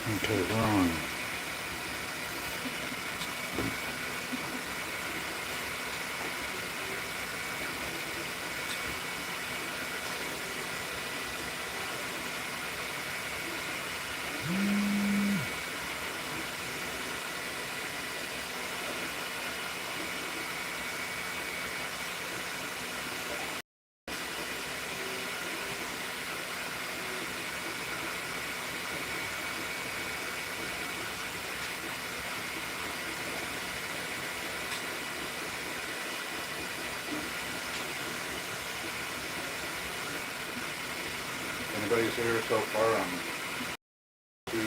Okay, we're on. Anybody's here so far on to the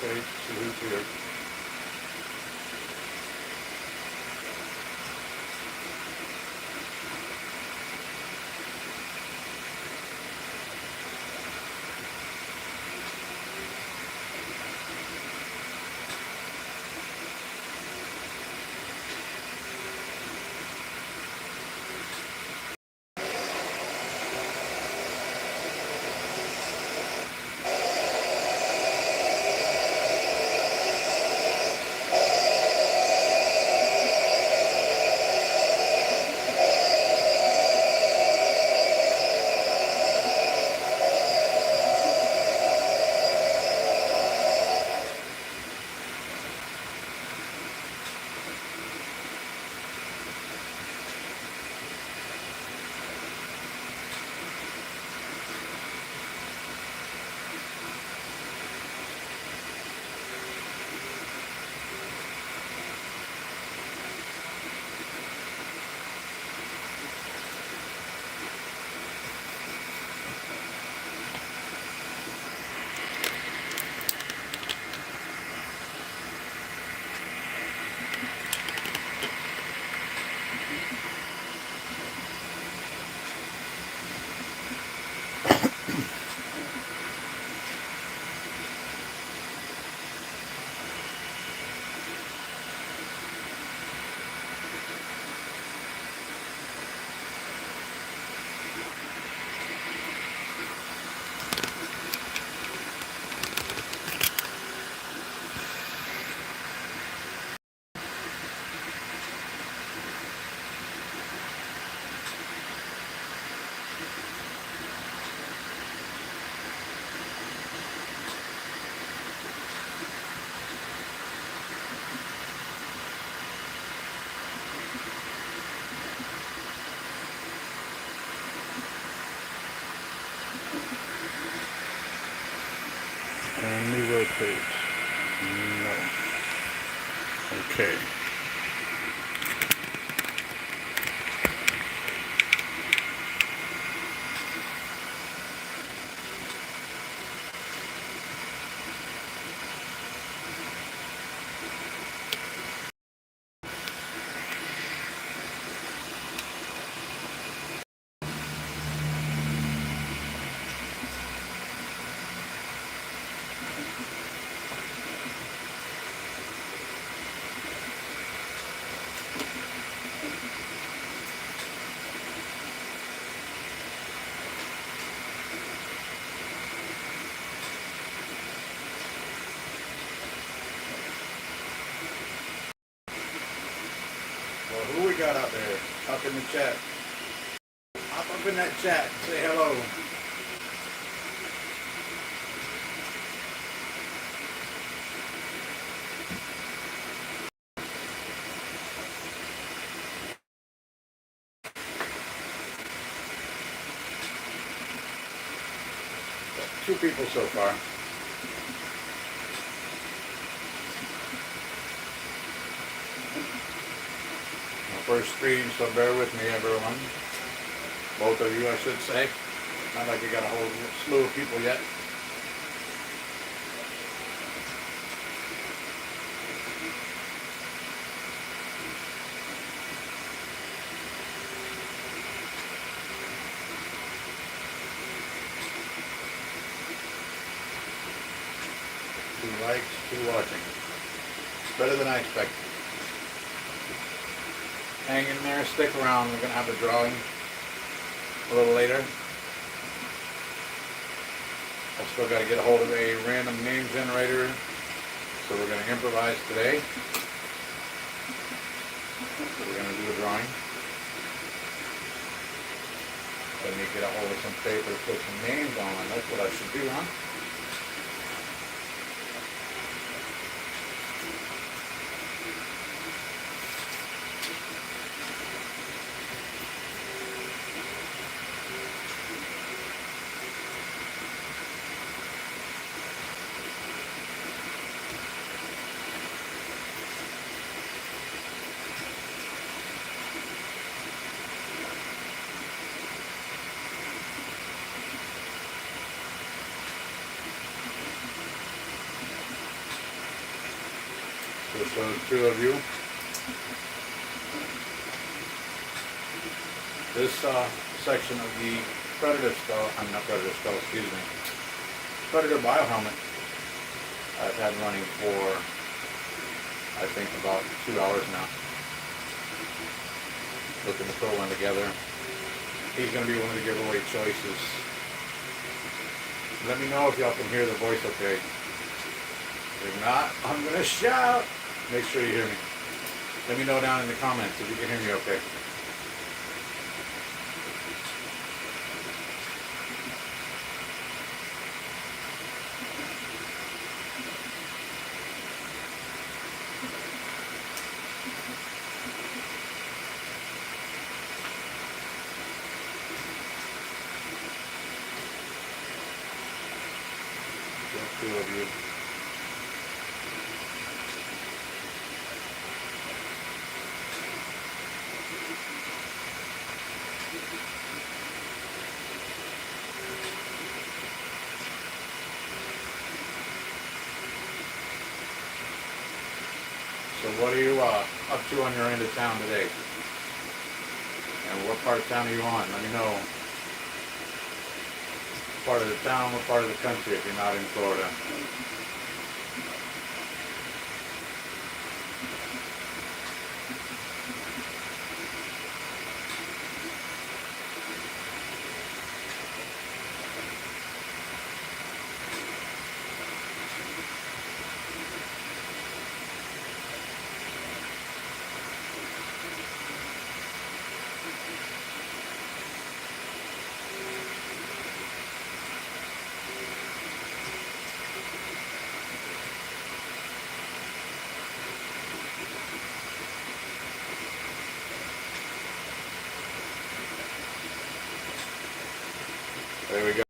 page, see who's here. Can we rotate? No. Okay. Well, who we got out there? Up in the chat. Hop up in that chat. Say hello. Two people so far. First stream, so bear with me, everyone. Both of you, I should say. Not like we got a whole slew of people yet. Two likes, two watching. Better than I expected. Hang in there, stick around. We're going to have a drawing a little later. I still got to get a hold of a random name generator, so we're going to improvise today. So we're going to do a drawing. Let me get a hold of some paper, put some names on. That's what I should do, huh? Just those two of you. This section of the Predator skull, excuse me, Predator biohelmet, I've had running for, I think, about 2 hours now. Looking to put one together. He's going to be one of the giveaway choices. Let me know if y'all can hear the voice okay. If not, I'm going to shout. Make sure you hear me. Let me know down in the comments if you can hear me okay. Just two of you. So what are you up to on your end of town today? And what part of town are you on? Let me know. Part of the town, what part of the country if you're not in Florida. There we go.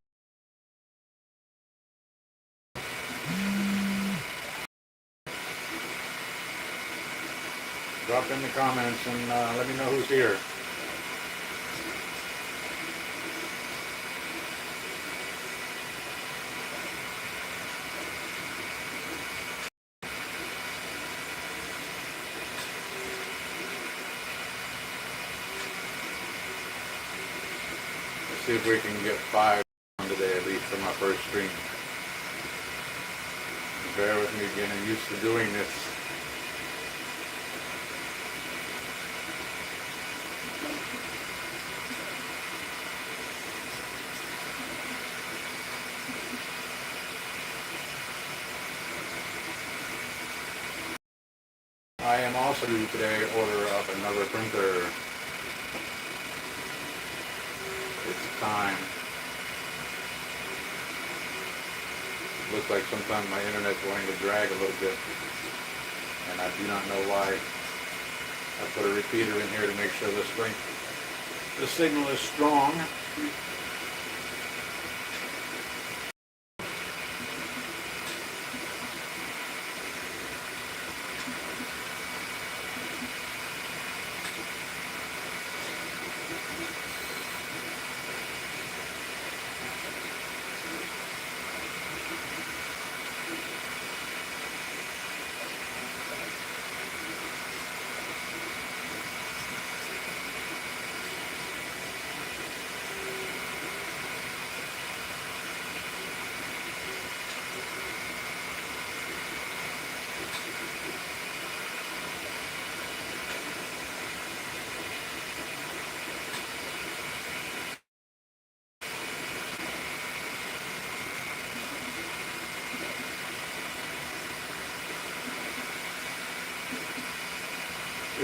Drop in the comments and let me know who's here. Let's see if we can get 5 on today, at least for my first stream. Bear with me, getting used to doing this. I am also due today order up another printer. It's time. Looks like sometimes my internet's going to drag a little bit, and I do not know why. I put a repeater in here to make sure the signal is strong.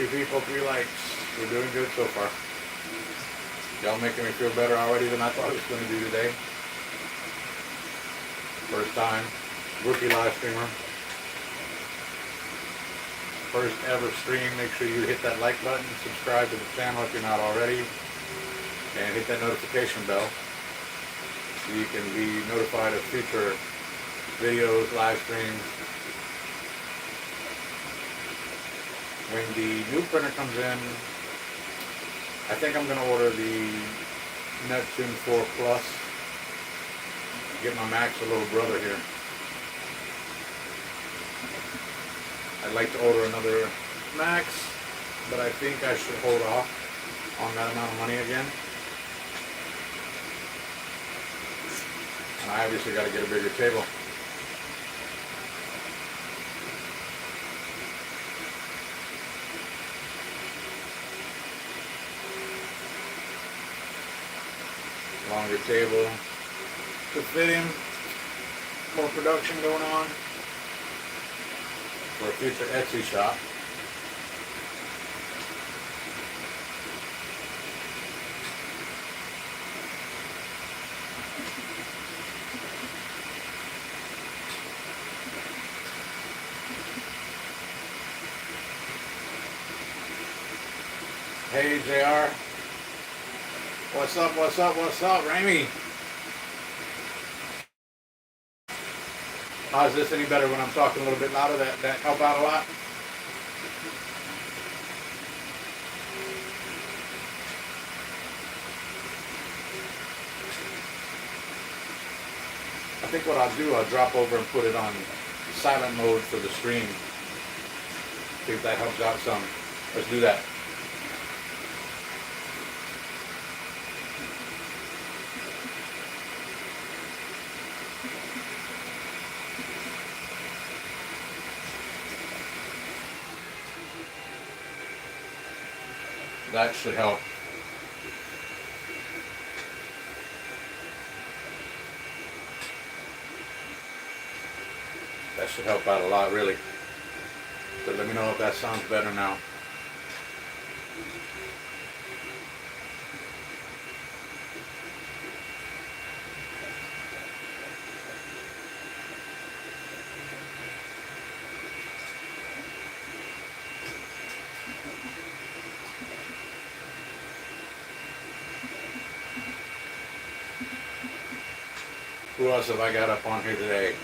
3 people, 3 likes. We're doing good so far. Y'all making me feel better already than I thought it was going to do today. First time, rookie live streamer. First ever stream. Make sure you hit that like button, subscribe to the channel if you're not already, and hit that notification bell so you can be notified of future videos, live streams. When the new printer comes in, I think I'm going to order the Neptune 4 Plus. Get my Max a little brother here. I'd like to order another Max, but I think I should hold off on that amount of money again. And I obviously got to get a bigger table. Longer table to fit him. More production going on for a future Etsy shop. Hey JR. What's up, what's up, what's up, Ramey? Is this any better when I'm talking a little bit louder? That help out a lot? I think what I'll do, I'll drop over and put it on silent mode for the stream. See if that helps out some. Let's do that. That should help. That should help out a lot, really. But let me know if that sounds better now. Who else have I got up on here today,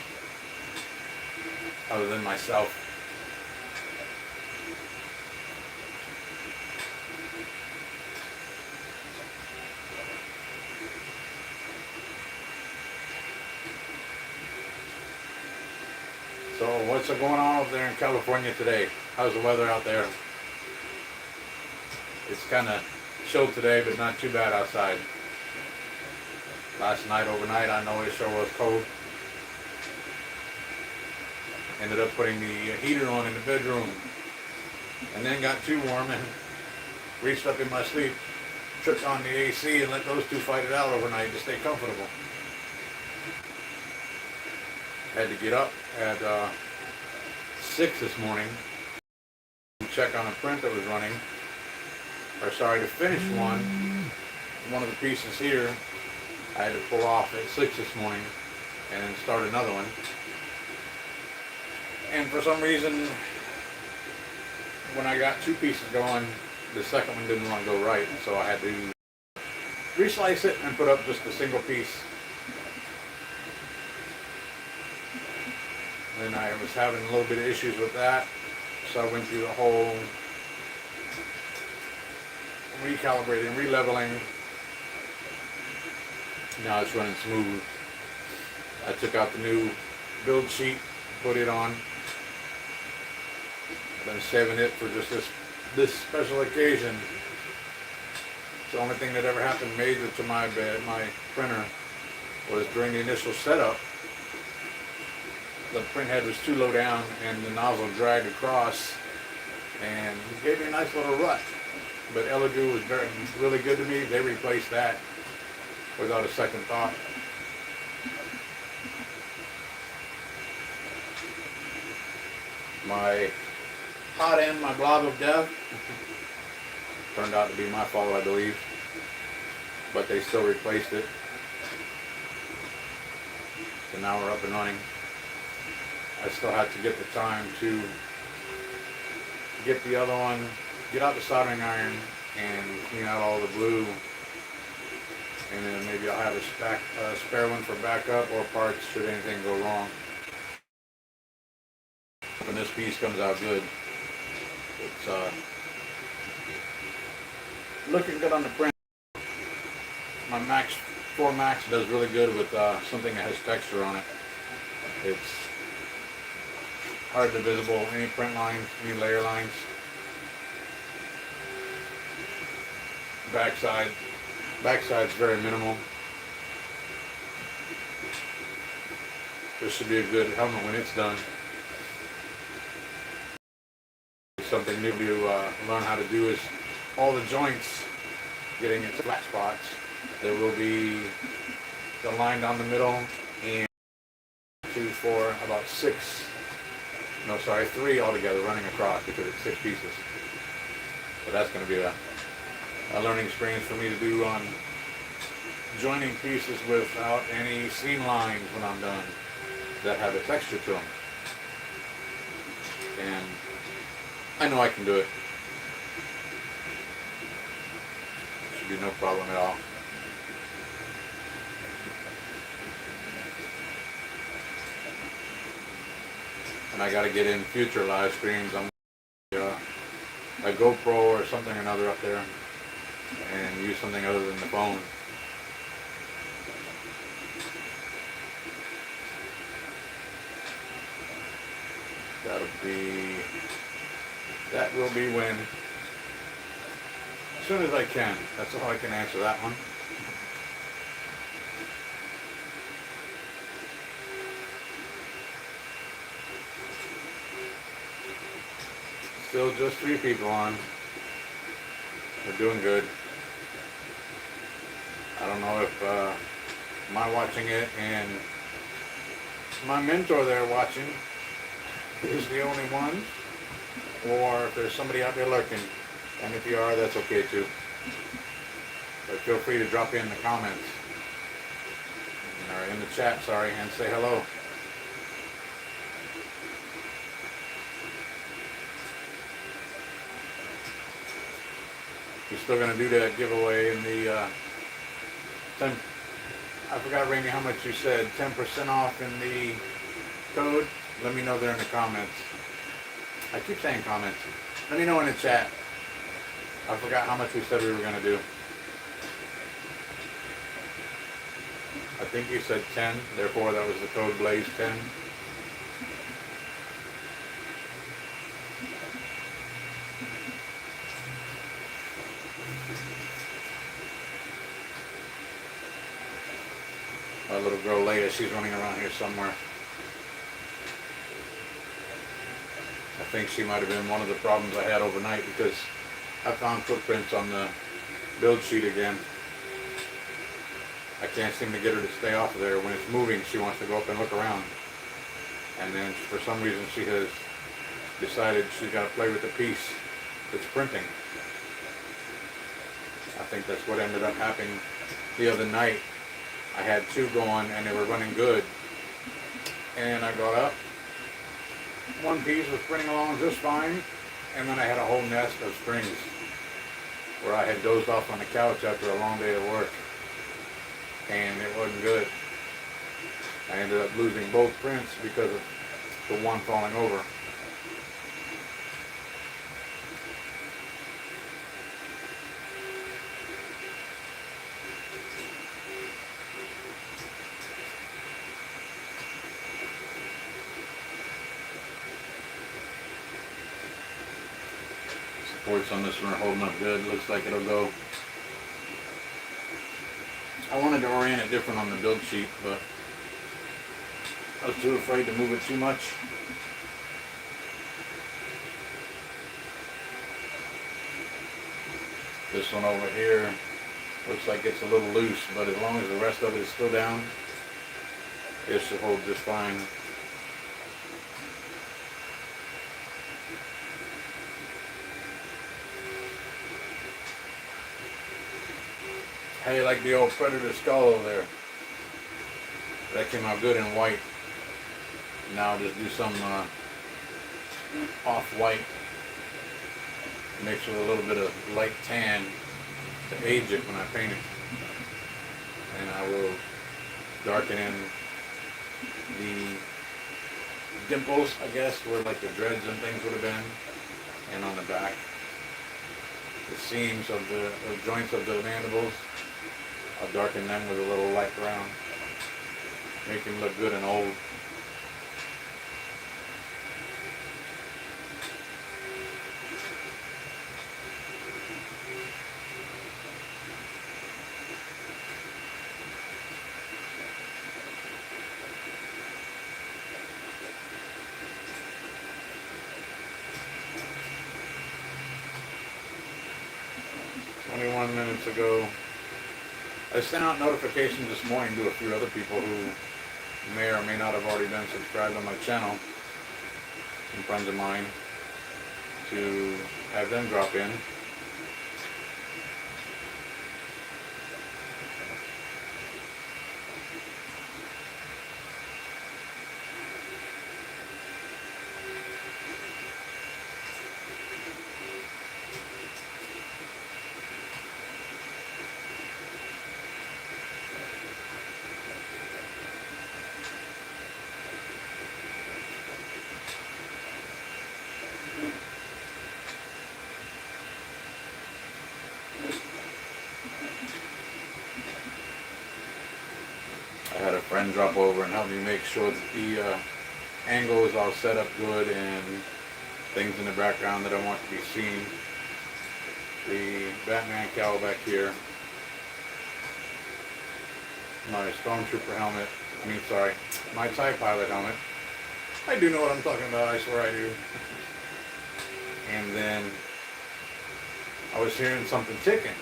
other than myself? So what's going on over there in California today? How's the weather out there? It's kind of chilled today, but not too bad outside. Last night, overnight, I know it sure was cold. Ended up putting the heater on in the bedroom, and then got too warm and reached up in my sleep, tripped on the AC and let those two fight it out overnight to stay comfortable. Had to get up at 6 this morning to check on a print that was running, to finish one of the pieces here. I had to pull off at 6 this morning and then start another one. And for some reason, when I got 2 pieces going, the second one didn't want to go right, so I had to reslice it and put up just a single piece. Then I was having a little bit of issues with that, so I went through the whole recalibrating, releveling. Now it's running smooth. I took out the new build sheet, put it on. I've been saving it for just this special occasion. It's the only thing that ever happened major to my printer was during the initial setup. The print head was too low down and the nozzle dragged across and it gave me a nice little rut. But Elegoo was really good to me. They replaced that without a second thought. My hot end my blob of death. Turned out to be my fault, I believe. But they still replaced it. So now we're up and running. I still had to get the time to get the other one, get out the soldering iron and clean out all the glue. And then maybe I'll have a spare one for backup or parts should anything go wrong. When this piece comes out good, it's looking good on the print. My Max 4 Max does really good with something that has texture on it. It's hardly visible, any print lines, any layer lines. Backside's very minimal. This should be a good helmet when it's done. Something new to learn how to do is all the joints getting into flat spots. There will be the line down the middle and 2, 4, about 3 altogether running across because it's 6 pieces. So that's going to be a learning experience for me to do on joining pieces without any seam lines when I'm done that have a texture to them. And I know I can do it. Should be no problem at all. And I got to get in future live streams. I'm a GoPro or something or another up there and use something other than the phone. That will be when, as soon as I can. That's all I can answer that one. Still just 3 people on. We're doing good. I don't know if my watching it and my mentor there watching is the only one, or if there's somebody out there lurking. And if you are, that's okay too. But feel free to drop in the comments, or in the chat, sorry, and say hello. We're still going to do that giveaway in the 10, I forgot, Raimi, how much you said, 10% off in the code. Let me know there in the comments. I keep saying comments. Let me know in the chat. I forgot how much we said we were going to do. I think you said 10, therefore that was the code Blaze 10. My little girl Leia, she's running around here somewhere. I think she might have been one of the problems I had overnight because I found footprints on the build sheet again. I can't seem to get her to stay off of there. When it's moving, she wants to go up and look around. And then for some reason she has decided she's got to play with the piece that's printing. I think that's what ended up happening the other night. I had 2 going and they were running good. And I got up. One piece was printing along just fine. And then I had a whole nest of strings where I had dozed off on the couch after a long day of work. And it wasn't good. I ended up losing both prints because of the one falling over. Supports on this one are holding up good. Looks like it'll go. I wanted to orient it different on the build sheet, but I was too afraid to move it too much. This one over here looks like it's a little loose, but as long as the rest of it is still down, it should hold just fine. How you like the old Predator skull over there? That came out good in white. Now I'll just do some off-white mixed with a little bit of light tan to age it when I paint it. And I will darken in the dimples, I guess, where like the dreads and things would have been, and on the back, the seams of the joints of the mandibles, I'll darken them with a little light brown, make them look good and old. Minutes ago, I sent out notifications this morning to a few other people who may or may not have already been subscribed on my channel, some friends of mine, to have them drop in. I had a friend drop over and help me make sure that the angle is all set up good and things in the background that I want to be seen. The Batman cowl back here, my Stormtrooper helmet, my TIE Pilot helmet. I do know what I'm talking about, I swear I do. And then I was hearing something ticking,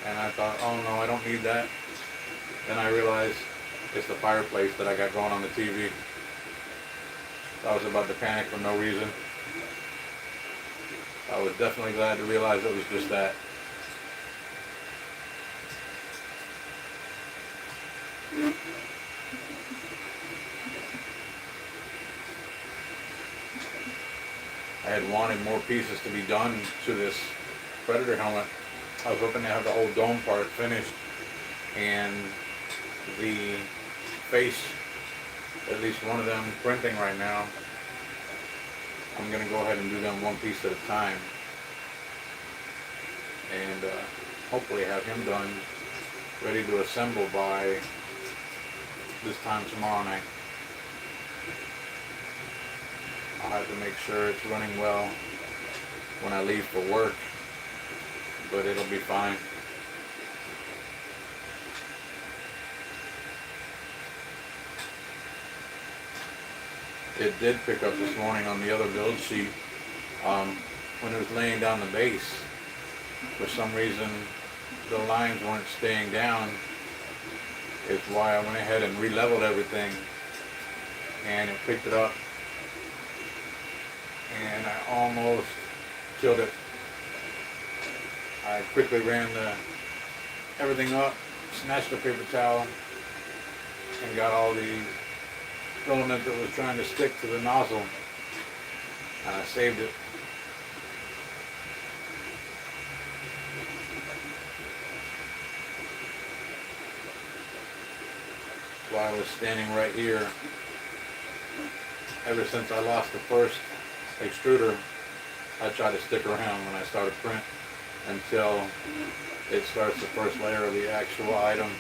and I thought, oh no, I don't need that. Then I realized it's the fireplace that I got going on the TV. I was about to panic for no reason. I was definitely glad to realize it was just that. I had wanted more pieces to be done to this Predator helmet. I was hoping to have the whole dome part finished and the face, at least one of them, printing right now. I'm going to go ahead and do them one piece at a time and hopefully have him done, ready to assemble by this time tomorrow night. I'll have to make sure it's running well when I leave for work, but it'll be fine. It did pick up this morning on the other build sheet when it was laying down the base. For some reason, the lines weren't staying down. It's why I went ahead and re-leveled everything, and it picked it up, and I almost killed it. I quickly ran everything up, snatched a paper towel, and got all the filament that was trying to stick to the nozzle, and I saved it. While I was standing right here, ever since I lost the first extruder, I try to stick around when I start a print until it starts the first layer of the actual item.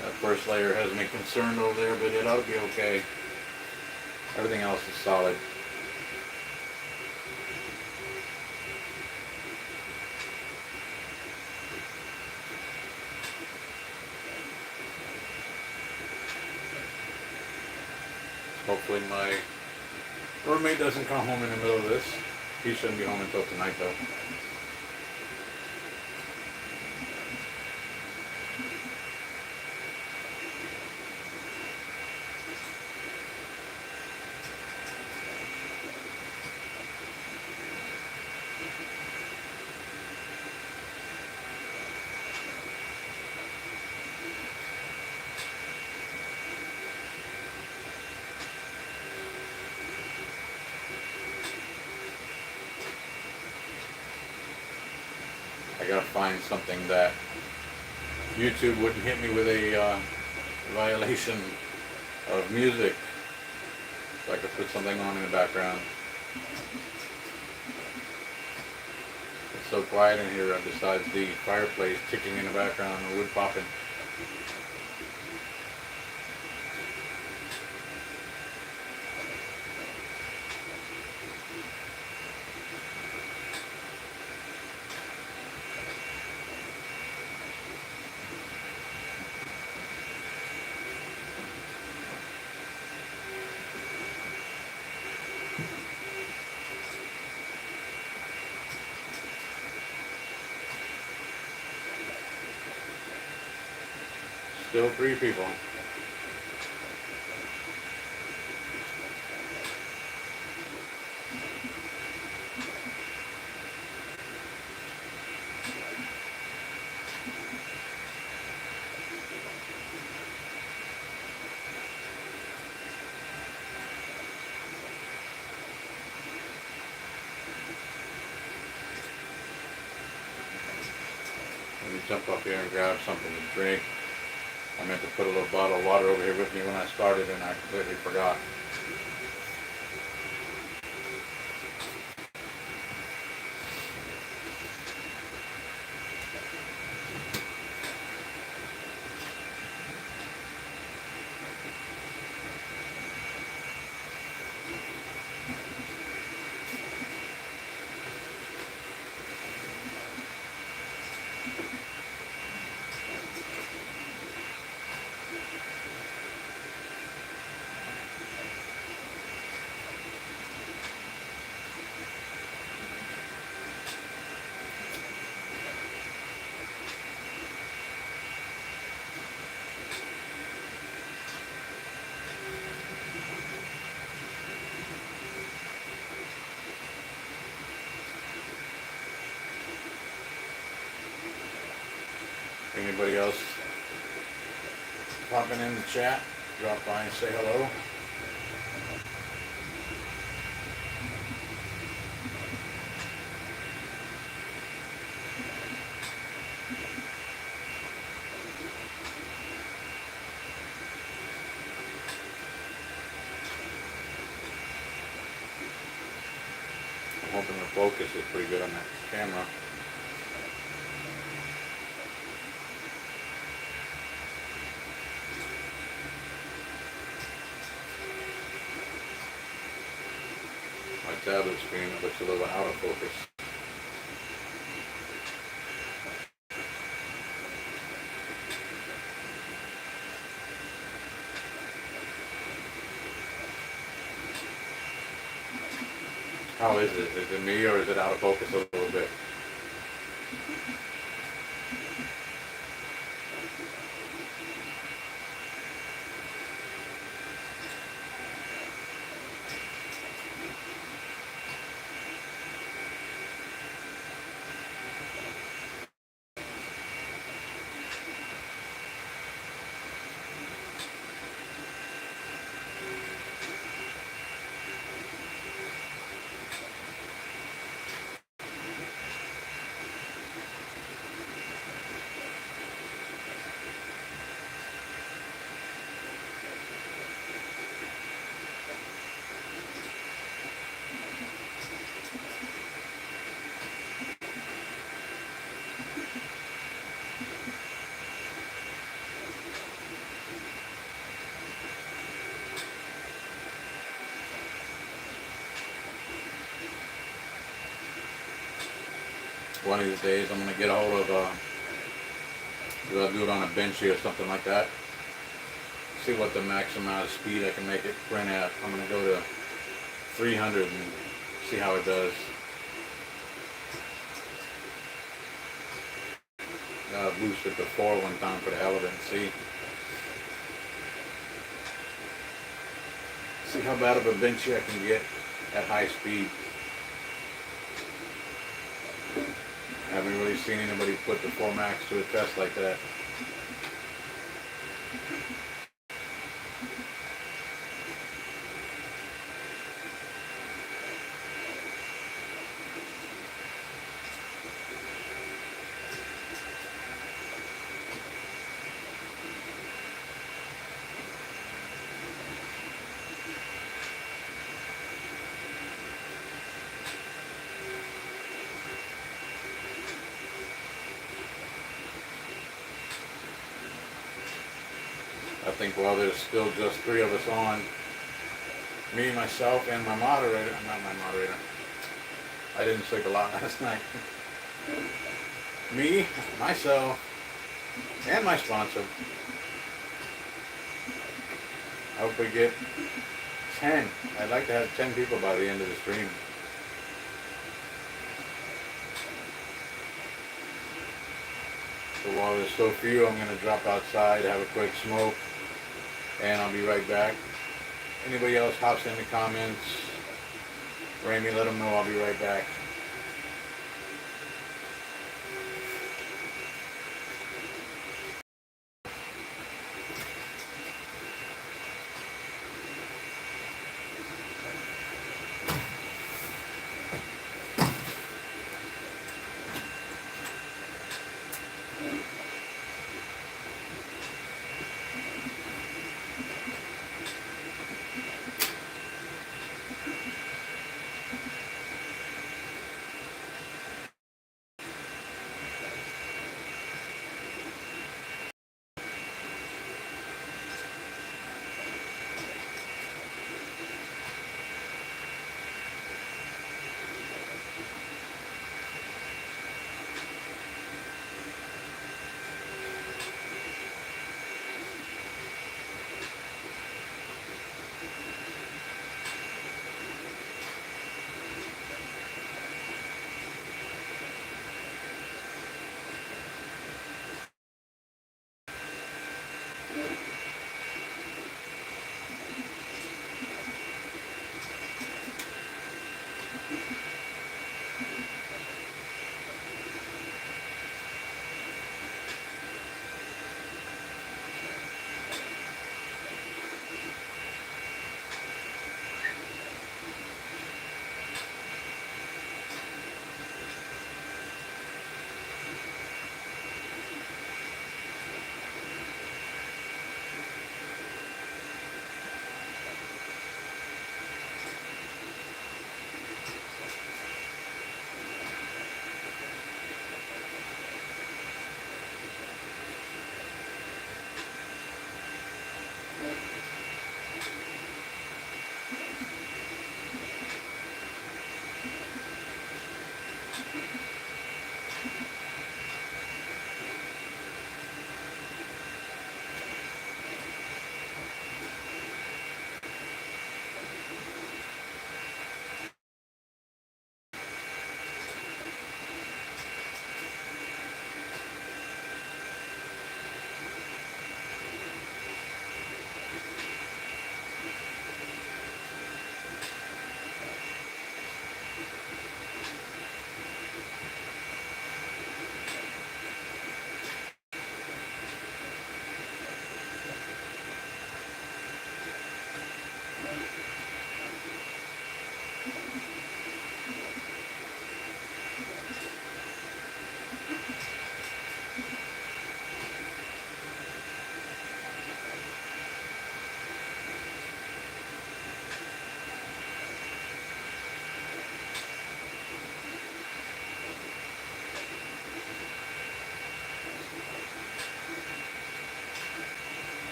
That first layer has me concerned over there, but it ought to be okay. Everything else is solid. Hopefully my roommate doesn't come home in the middle of this. He shouldn't be home until tonight though. I gotta find something that YouTube wouldn't hit me with a violation of music, so I could put something on in the background. It's so quiet in here besides the fireplace ticking in the background and wood popping. Still 3 people. Let me jump up here and grab something to drink. I meant to put a little bottle of water over here with me when I started and I completely forgot. Anybody else popping in the chat? Drop by and say hello. I'm hoping the focus is pretty good on that camera. My tablet screen looks a little out of focus. How is it? Is it me or is it out of focus a little bit? One of these days I'm going to get a hold of, I'll do it on a benchy or something like that. See what the max amount of speed I can make it print at. I'm going to go to 300 and see how it does. boost it to 4 one time for the hell of it and see how bad of a Vinci I can get at high speed. I haven't really seen anybody put the 4 Max to a test like that. I think while there's still just 3 of us on, me, myself, and my moderator, not my moderator, I didn't sleep a lot last night. Me, myself, and my sponsor. I hope we get 10. I'd like to have 10 people by the end of the stream. So while there's so few, I'm going to drop outside, have a quick smoke, and I'll be right back. Anybody else hops in the comments, Ramy, let them know I'll be right back.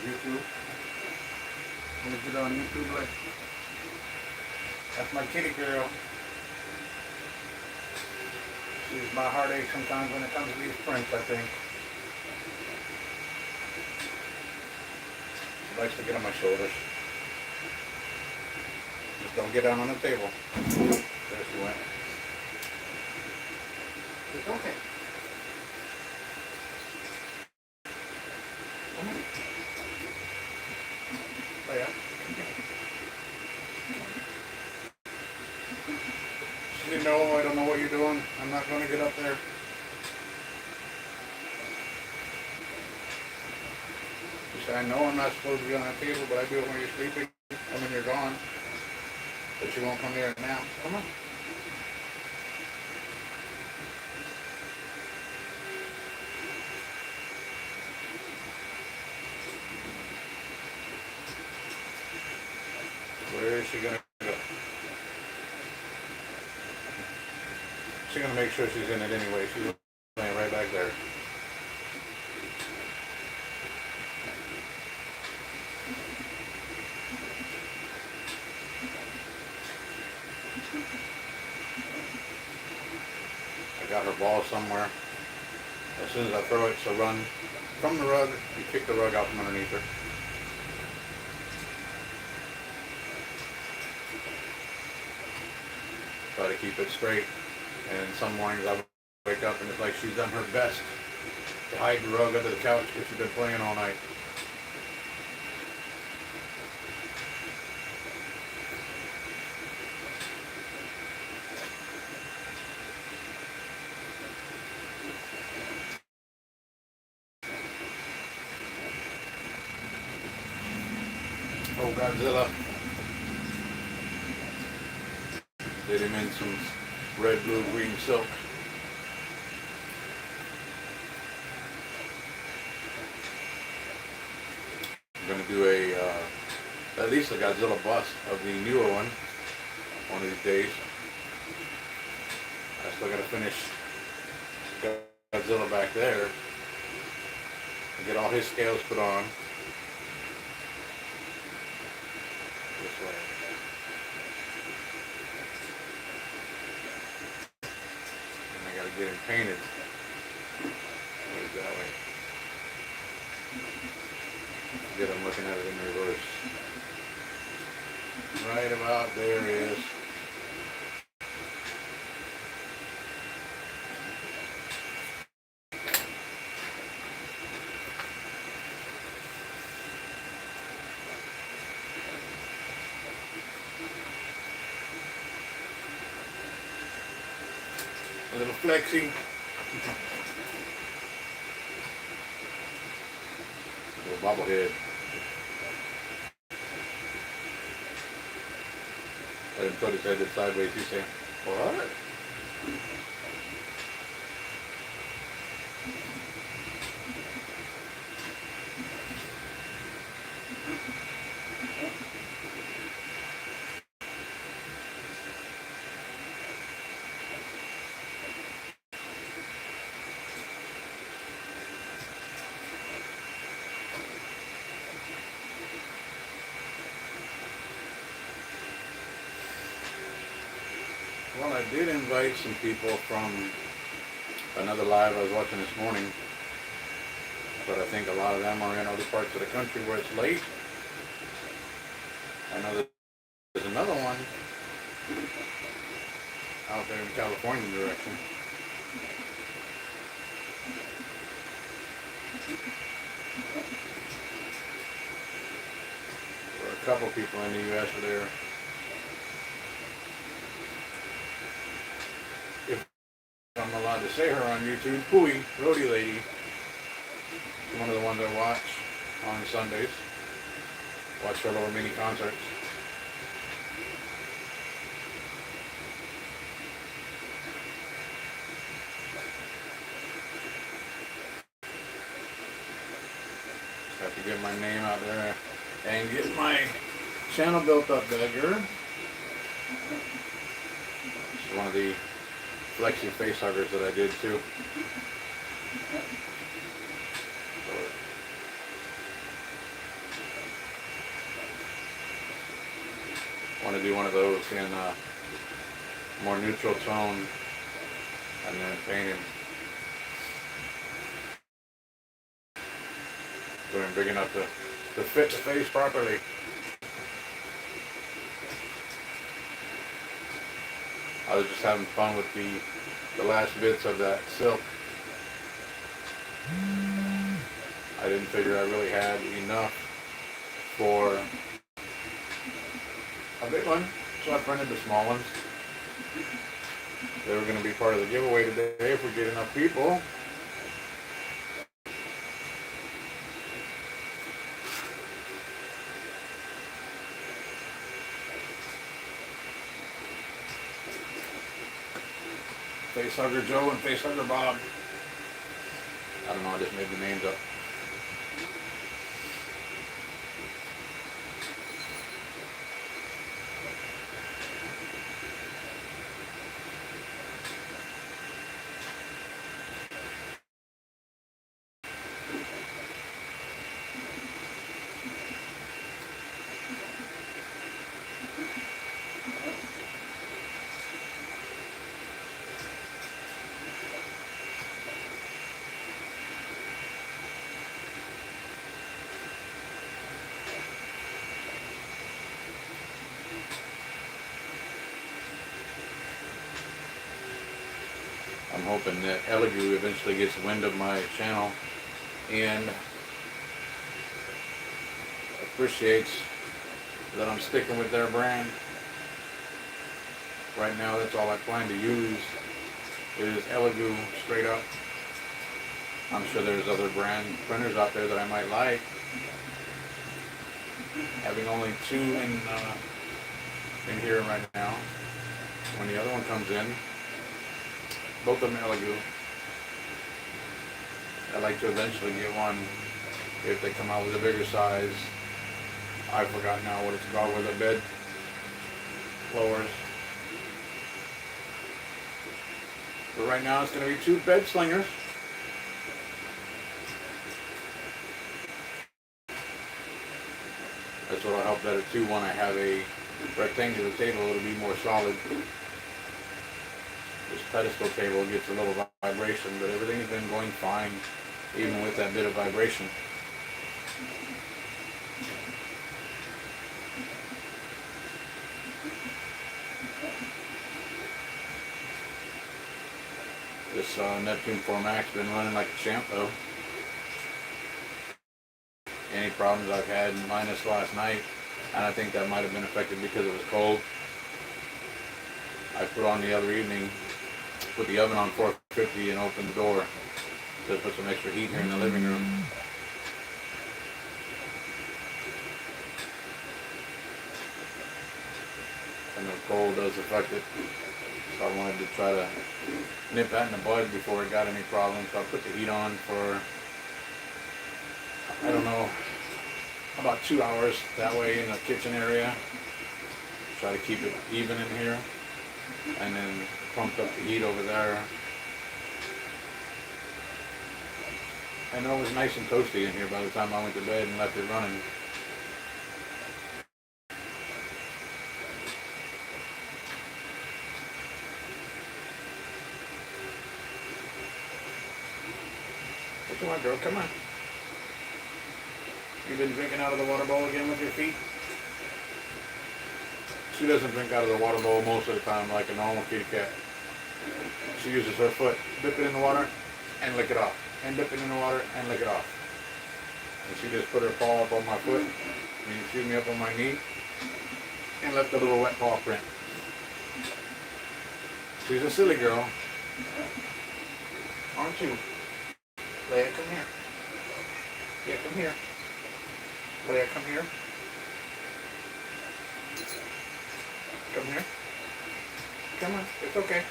YouTube. I'm gonna get on YouTube like that's my kitty girl. She's my heartache sometimes when it comes to these prints, I think. She likes to get on my shoulders. Just don't get down on the table. There she went. It's okay. Yeah. She said, no, I don't know what you're doing. I'm not going to get up there. She said, I know I'm not supposed to be on that table, but I do it when you're sleeping and when you're gone. But you won't come near it now. Come on. Where is she going to go? She's going to make sure she's in it anyway. She's laying right back there. I got her ball somewhere. As soon as I throw it, she'll run from the rug and kick the rug out from underneath her. Try to keep it straight, and some mornings I wake up and it's like she's done her best to hide the rug under the couch because she's been playing all night. Oh, Godzilla. Did him in some red, blue, green silk. I'm going to do at least a Godzilla bust of the newer one of these days. I still got to finish Godzilla back there and get all his scales put on. This way. Get him painted. What is that way? Get him looking at it in reverse. Right about there is. A little flexing. Little bobblehead. Let him put his head sideways. He's saying, what? Well, I did invite some people from another live I was watching this morning, but I think a lot of them are in other parts of the country where it's late. I know that there's another one out there in California direction. There were a couple people in the U.S. were there. I'm allowed to say her on YouTube. Pooey, Roadie Lady. One of the ones I watch on Sundays. Watch her little mini concerts. to get my name out there and get my channel built up bigger. This is one of the flexi face huggers that I did too. Want to do one of those in a more neutral tone and then paint him. So I'm big enough to fit the face properly. I was just having fun with the last bits of that silk. I didn't figure I really had enough for a big one, so I printed the small ones. They were going to be part of the giveaway today if we get enough people. Facehugger Joe and Facehugger Bob. I don't know, I just made the names up. I'm hoping that Elegoo eventually gets wind of my channel and appreciates that I'm sticking with their brand. Right now, that's all I plan to use is Elegoo straight up. I'm sure there's other brand printers out there that I might like. Having only two in here right now. When the other one comes in, both of them Elegoo. I'd like to eventually get one if they come out with a bigger size. I forgot now what it's called with the bed blowers. But right now it's going to be two bed slingers. That's what'll help better too when I have a rectangular table. It'll be more solid. This pedestal table gets a little vibration, but everything's been going fine, even with that bit of vibration. This Neptune 4 Max been running like a champ though. Any problems I've had minus last night, and I think that might have been affected because it was cold. I put on the other evening, put the oven on 450 and opened the door to put some extra heat here in the living room. And the cold does affect it. So I wanted to try to nip that in the bud before it got any problems. So I put the heat on for, I don't know, about 2 hours that way in the kitchen area. Try to keep it even in here. And then pumped up the heat over there. And it was nice and toasty in here by the time I went to bed and left it running. What you want, girl? Come on. You been drinking out of the water bowl again with your feet? She doesn't drink out of the water bowl most of the time like a normal kitty cat. She uses her foot, dip it in the water, and lick it off. And dip it in the water, and lick it off. And she just put her paw up on my foot, and me up on my knee, and left a little wet paw print. She's a silly girl. Aren't you? Leia, come here. Yeah, come here. Leia, come here. Come here. Come on, it's okay.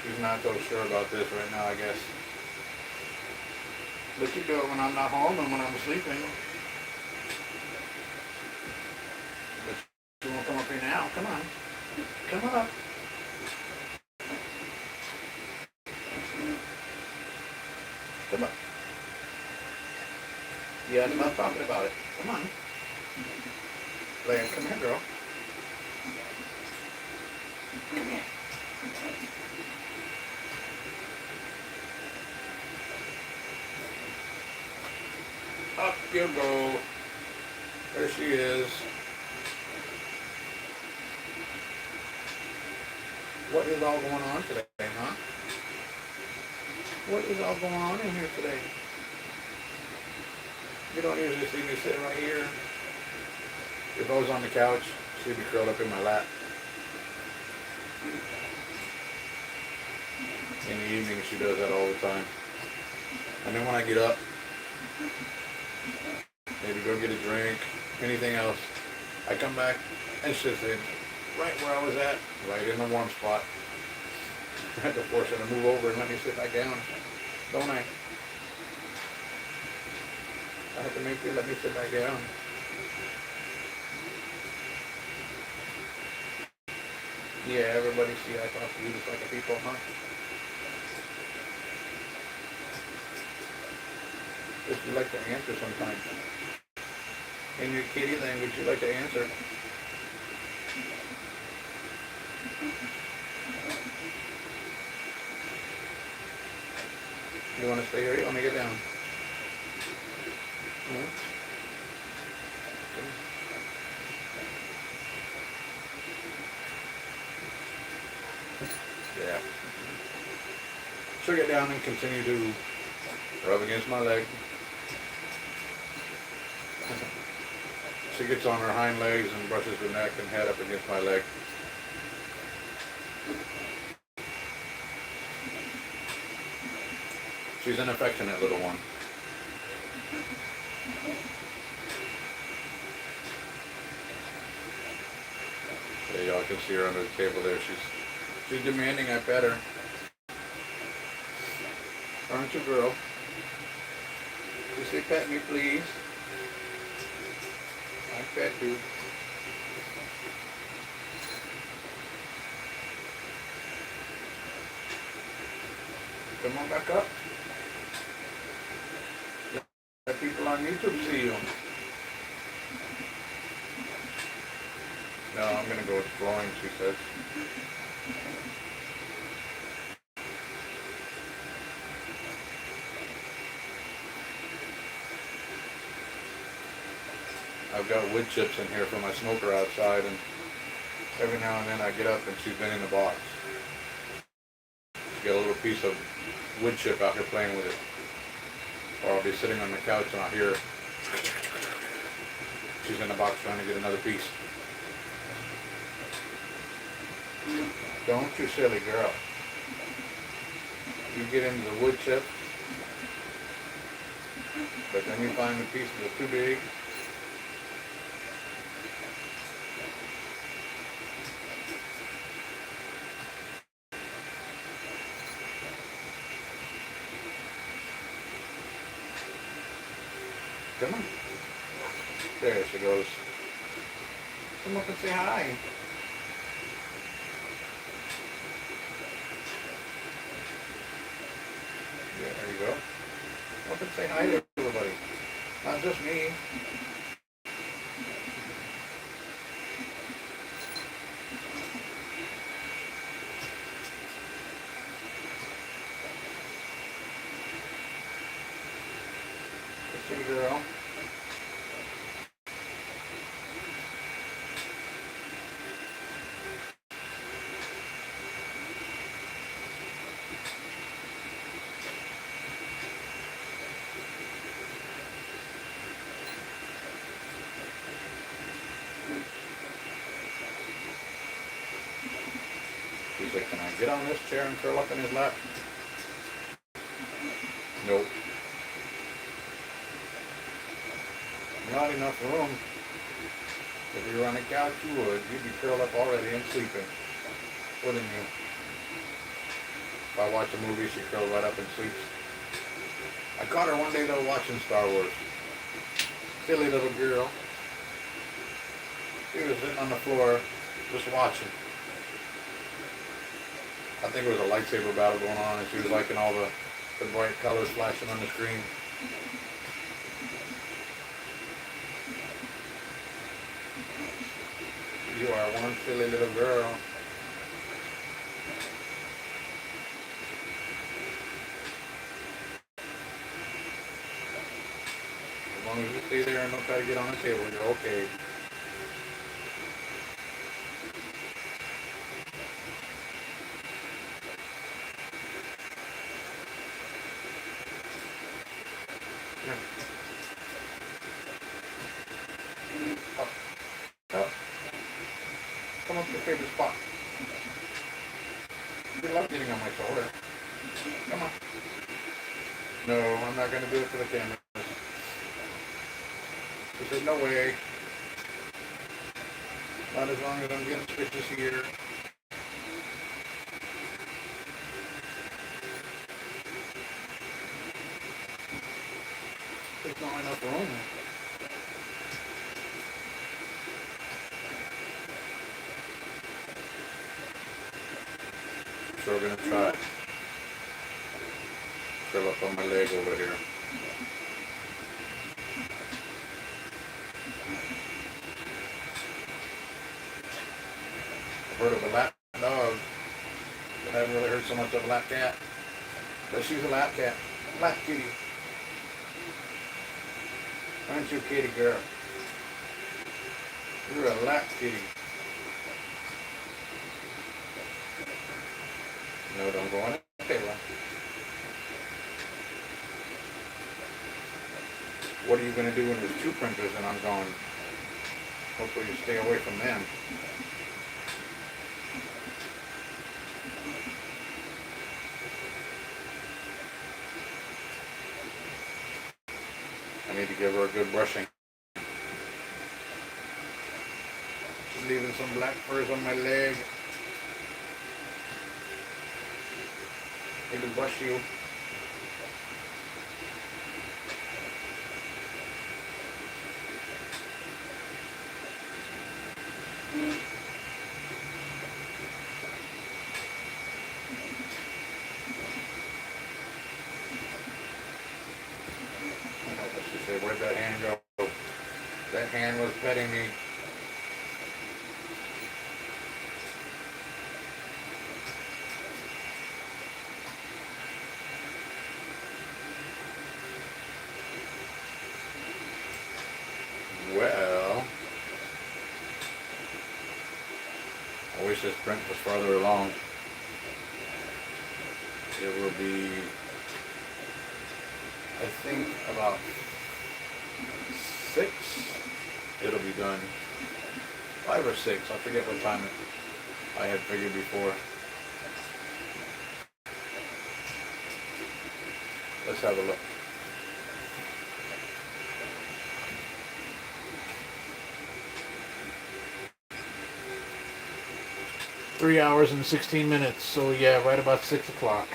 She's not so sure about this right now, I guess. But you do it when I'm not home and when I'm sleeping. But you won't come up here now. Come on. Come up. Come up. Yeah, I'm not talking about it. Come on. Leia, come here, girl. Come here. Up you go. There she is. What is all going on today, huh? What is all going on in here today? You don't usually see me sitting right here. If I was on the couch, she'd be curled up in my lap. In the evening, she does that all the time. And then when I get up, maybe go get a drink, anything else, I come back and she's in right where I was at, right in the warm spot. I had to force her to move over and let me sit back down, don't I? I have to make you let me sit back down. Yeah, everybody see I talk to you just like a people, huh? Would you like to answer sometimes? In your kitty language, you like to answer. You want to stay here? You want to get down? Hmm? Yeah. She'll get down and continue to rub against my leg. She gets on her hind legs and brushes her neck and head up against my leg. She's an affectionate little one. Yeah, y'all can see her under the table there. She's demanding I pet her. Aren't you, girl? You say pet me, please. I pet you. Come on back up. Let people on YouTube see you. No, I'm going to go with flowing, she says. I've got wood chips in here from my smoker outside, and every now and then I get up and she's been in the box. She's got a little piece of wood chip out here playing with it. Or I'll be sitting on the couch and I'll hear her. She's in the box trying to get another piece. Don't you silly girl. You get into the wood chip, but then you find the pieces are too big. Come on. There she goes. Come up and say hi. Yeah, there you go. Come up and say hi to everybody. Not just me. Good girl. He's like, can I get on this chair and curl up in his lap? Nope. Not enough room. If you were on a couch, you would. You'd be curled up already and sleeping. Wouldn't you? If I watch a movie, she curls right up and sleeps. I caught her one day though watching Star Wars. Silly little girl. She was sitting on the floor just watching. I think it was a lightsaber battle going on and she was liking all the bright colors flashing on the screen. You are one silly little girl. As long as you stay there and don't try to get on the table, you're okay. Here. Up. Up. Come up to your favorite spot. You love getting on my shoulder. Come on. No, I'm not going to do it for the camera. There's no way. Not as long as I'm getting stitches here. There's not enough room. So we're going to try fill up on my leg over here. I've heard of a lap dog, but I haven't really heard so much of a lap cat. But she's a lap cat. Lap kitty. Aren't you a kitty girl? You're a lap kitty. No, don't go on it. Okay, well. What are you going to do when there's two printers and I'm gone? Hopefully you stay away from them. I need to give her a good brushing. She's leaving some black furs on my leg. Need to brush you. She said, where'd that hand go? That hand was petting me. Well, I wish this print was farther along. It will be, I think, about 6. It'll be done. 5 or 6. I forget what time I had figured before. Let's have a look. Three hours and 16 minutes, so yeah, right about 6 o'clock.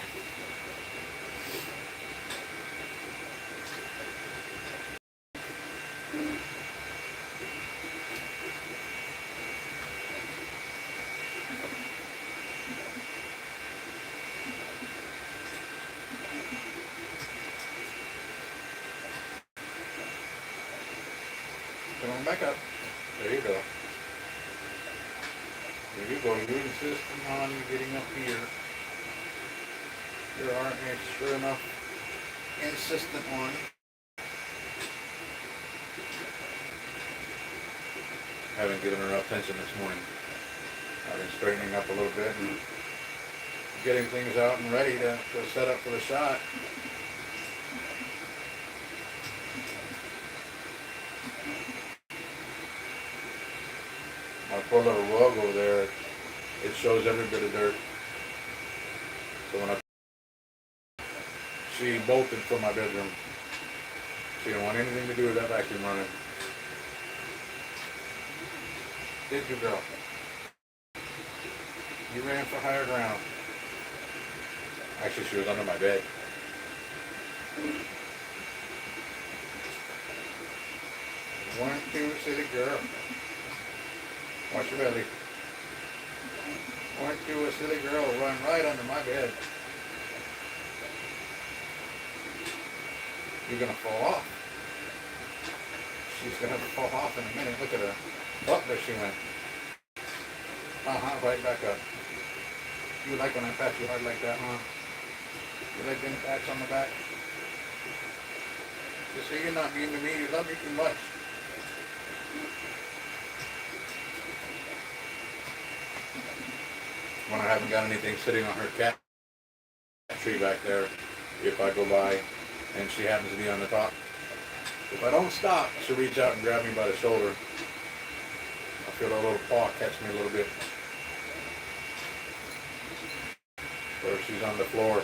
Come on back up. There you go. There you go. You insist on getting up here. You aren't sure enough insistent on. Haven't given her enough attention this morning. I've been straightening up a little bit and getting things out and ready to set up for the shot. My poor little rug over there, it shows every bit of dirt. So when she bolted from my bedroom. She didn't want anything to do with that vacuum running. Did you, girl? You ran for higher ground. Actually, she was under my bed. Weren't you a silly girl? Watch your belly. Weren't you a silly girl? Run right under my bed. You're gonna fall off. She's gonna fall off in a minute. Look at her. Oh, there she went. Right back up. You like when I pat you hard like that, huh? You like them pats on the back? Just say you're not mean to me. You love me too much. When I haven't got anything sitting on her cat tree back there, if I go by and she happens to be on the top, if I don't stop, she'll reach out and grab me by the shoulder. I feel a little paw catch me a little bit. Or if she's on the floor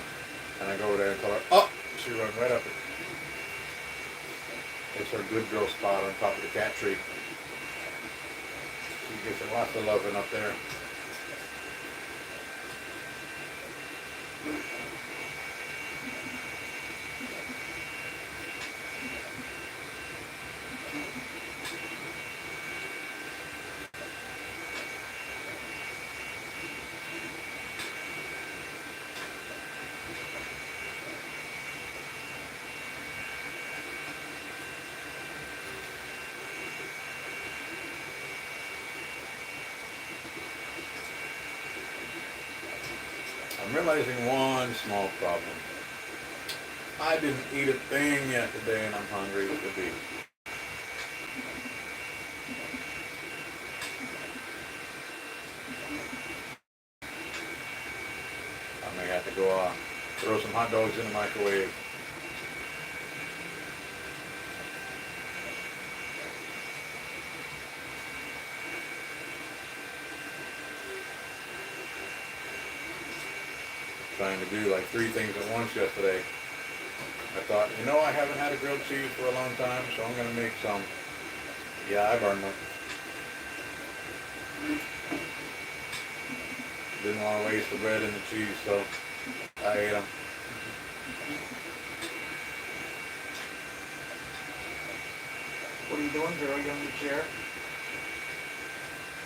and I go over there and tell her, oh, she runs right up it. It's her good girl spot on top of the cat tree. She gets lots of loving up there. I'm realizing one small problem. I didn't eat a thing yet today and I'm hungry with the beef. I may have to go throw some hot dogs in the microwave. Trying to do like 3 things at once yesterday. I thought, I haven't had a grilled cheese for a long time, so I'm going to make some. Yeah, I burned them. Didn't want to waste the bread and the cheese, so I ate them. What are you doing, girl? You on the chair?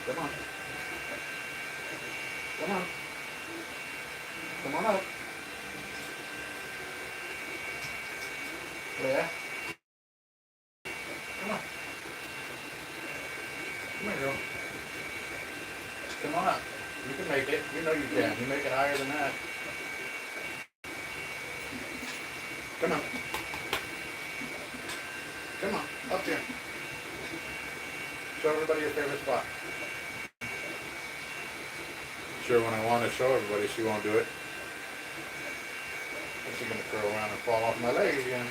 Come on. Come on. Come on up. Leah. Come on. Come here, girl. Come on up. You can make it. You know you can. You make it higher than that. Come on. Come on. Up here. Show everybody your favorite spot. Sure, when I want to show everybody, she won't do it. She's going to curl around and fall off my leg again.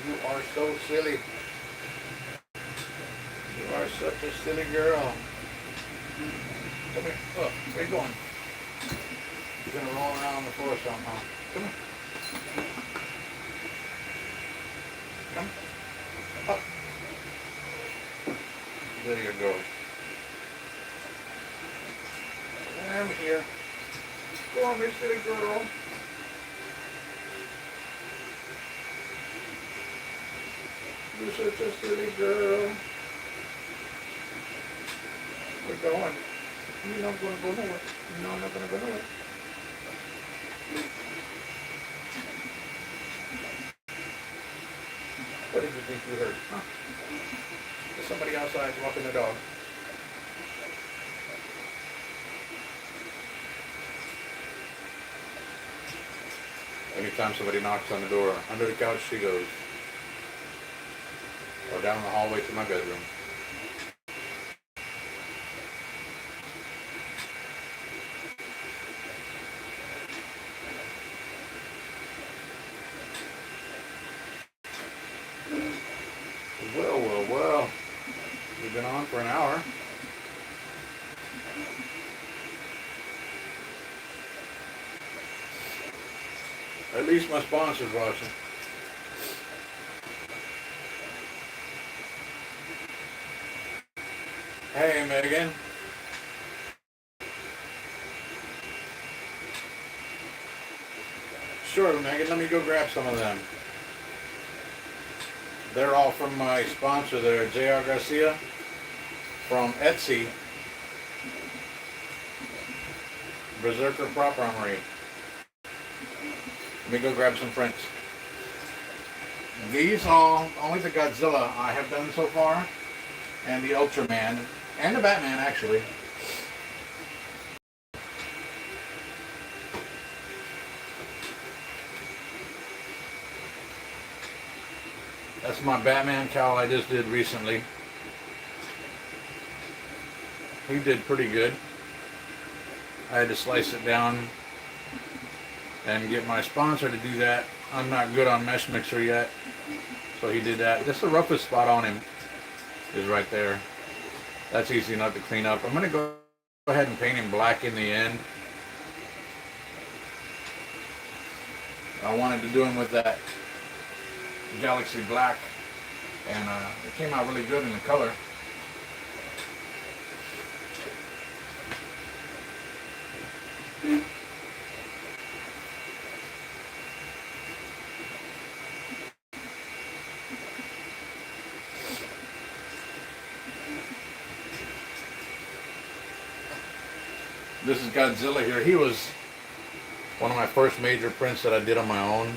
You are so silly. You are such a silly girl. Come here. Oh, where you going? You're going to roll around on the floor somehow. Come here. Come. Up. There you go. I'm here. Go on, Miss Silly Girl. You're such a silly girl. We're going. You're not going to go nowhere. No, I'm not going to go nowhere. What did you think you heard? Huh? There's somebody outside walking the dog. Anytime somebody knocks on the door, under the couch she goes. Or down the hallway to my bedroom. Well. We've been on for an hour. At least my sponsor's watching. Hey, Megan. Sure, Megan, let me go grab some of them. They're all from my sponsor there, J.R. Garcia from Etsy. Berserker Prop Armory. Let me go grab some prints. These all, only the Godzilla I have done so far, and the Ultraman, and the Batman actually. That's my Batman cowl I just did recently. He did pretty good. I had to slice it down and get my sponsor to do that. I'm not good on mesh mixer yet, so he did that. Just the roughest spot on him is right there. That's easy enough to clean up. I'm going to go ahead and paint him black in the end. I wanted to do him with that Galaxy Black, and it came out really good in the color. This is Godzilla here. He was one of my first major prints that I did on my own,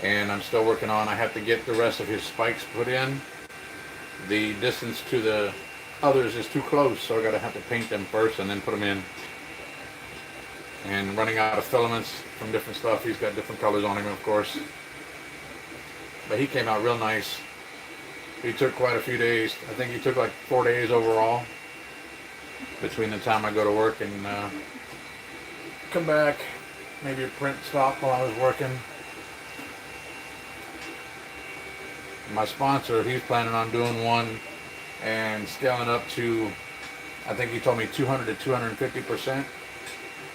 and I'm still working on. I have to get the rest of his spikes put in. The distance to the others is too close, so I gotta have to paint them first and then put them in. And running out of filaments from different stuff. He's got different colors on him, of course. But he came out real nice. He took quite a few days. I think he took like 4 days overall between the time I go to work and come back. Maybe a print stop while I was working. My sponsor, he's planning on doing one and scaling up to, I think he told me 200 to 250%.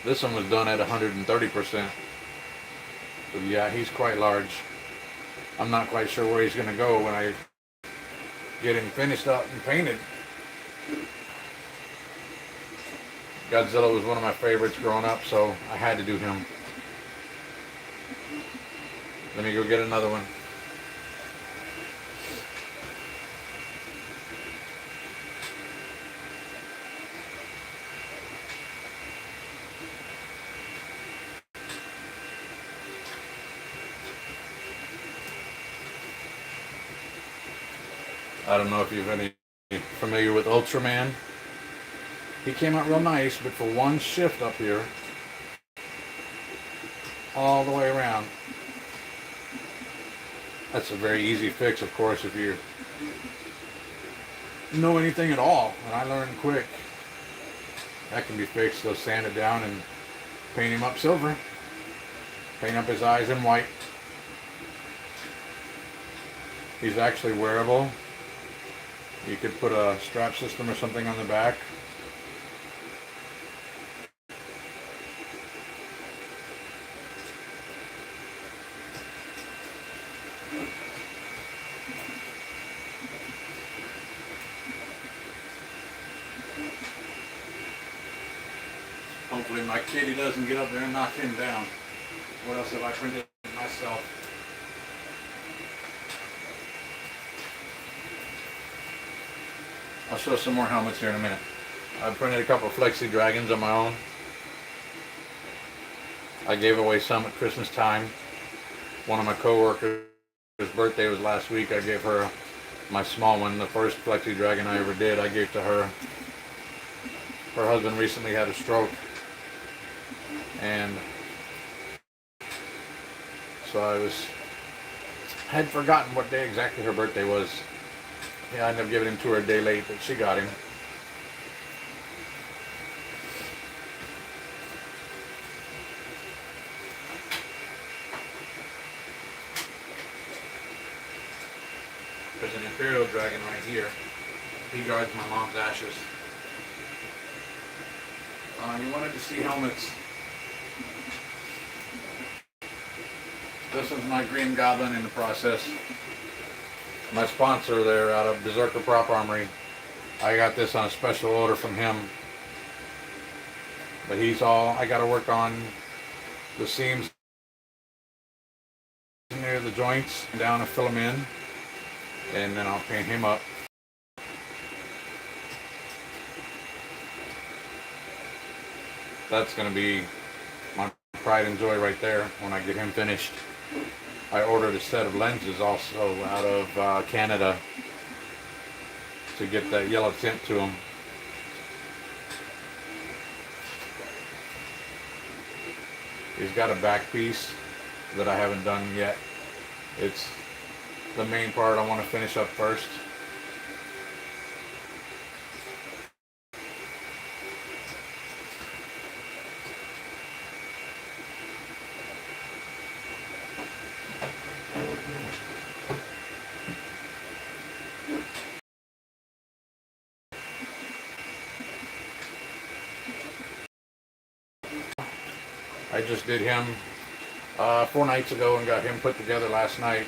This one was done at 130%. So yeah, he's quite large. I'm not quite sure where he's going to go when I get him finished up and painted. Godzilla was one of my favorites growing up, so I had to do him. Let me go get another one. I don't know if you've any familiar with Ultraman. He came out real nice, but for one shift up here, all the way around, that's a very easy fix, of course, if you know anything at all, and I learned quick. That can be fixed. So sand it down and paint him up silver. Paint up his eyes in white. He's actually wearable. You could put a strap system or something on the back. Hopefully my kitty doesn't get up there and knock him down. What else have I printed myself? I'll show some more helmets here in a minute. I printed a couple of Flexi Dragons on my own. I gave away some at Christmas time. One of my coworkers' birthday was last week. I gave her my small one, the first Flexi Dragon I ever did. I gave to her. Her husband recently had a stroke, and so I had forgotten what day exactly her birthday was. Yeah, I ended up giving him to her a day late, but she got him. There's an Imperial Dragon right here. He guards my mom's ashes. You wanted to see helmets. This is my Green Goblin in the process. My sponsor there out of Berserker Prop Armory. I got this on a special order from him. But he's all, I got to work on the seams the joints down and fill them in, and then I'll paint him up. That's going to be my pride and joy right there when I get him finished. I ordered a set of lenses also out of Canada to get that yellow tint to them. He's got a back piece that I haven't done yet. It's the main part I want to finish up first. I just did him 4 nights ago and got him put together last night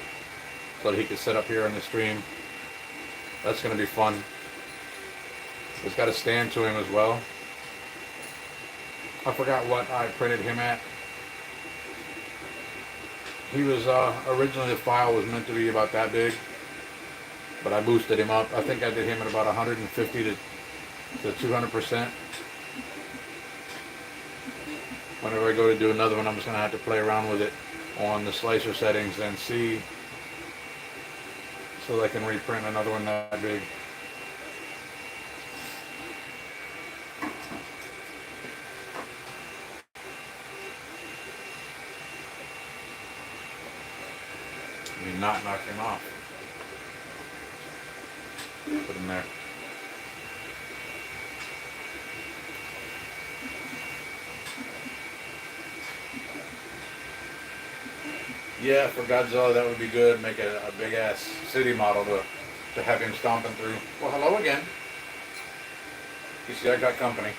so that he could sit up here on the stream. That's going to be fun. It's got a stand to him as well. I forgot what I printed him at. He was originally, the file was meant to be about that big, but I boosted him up. I think I did him at about 150 to 200%. Whenever I go to do another one, I'm just going to have to play around with it on the slicer settings and see, so that I can reprint another one that big. I mean, not knock him off. Put him there. Yeah, for Godzilla, that would be good. Make a big ass city model to have him stomping through. Well, hello again. You see, I got company.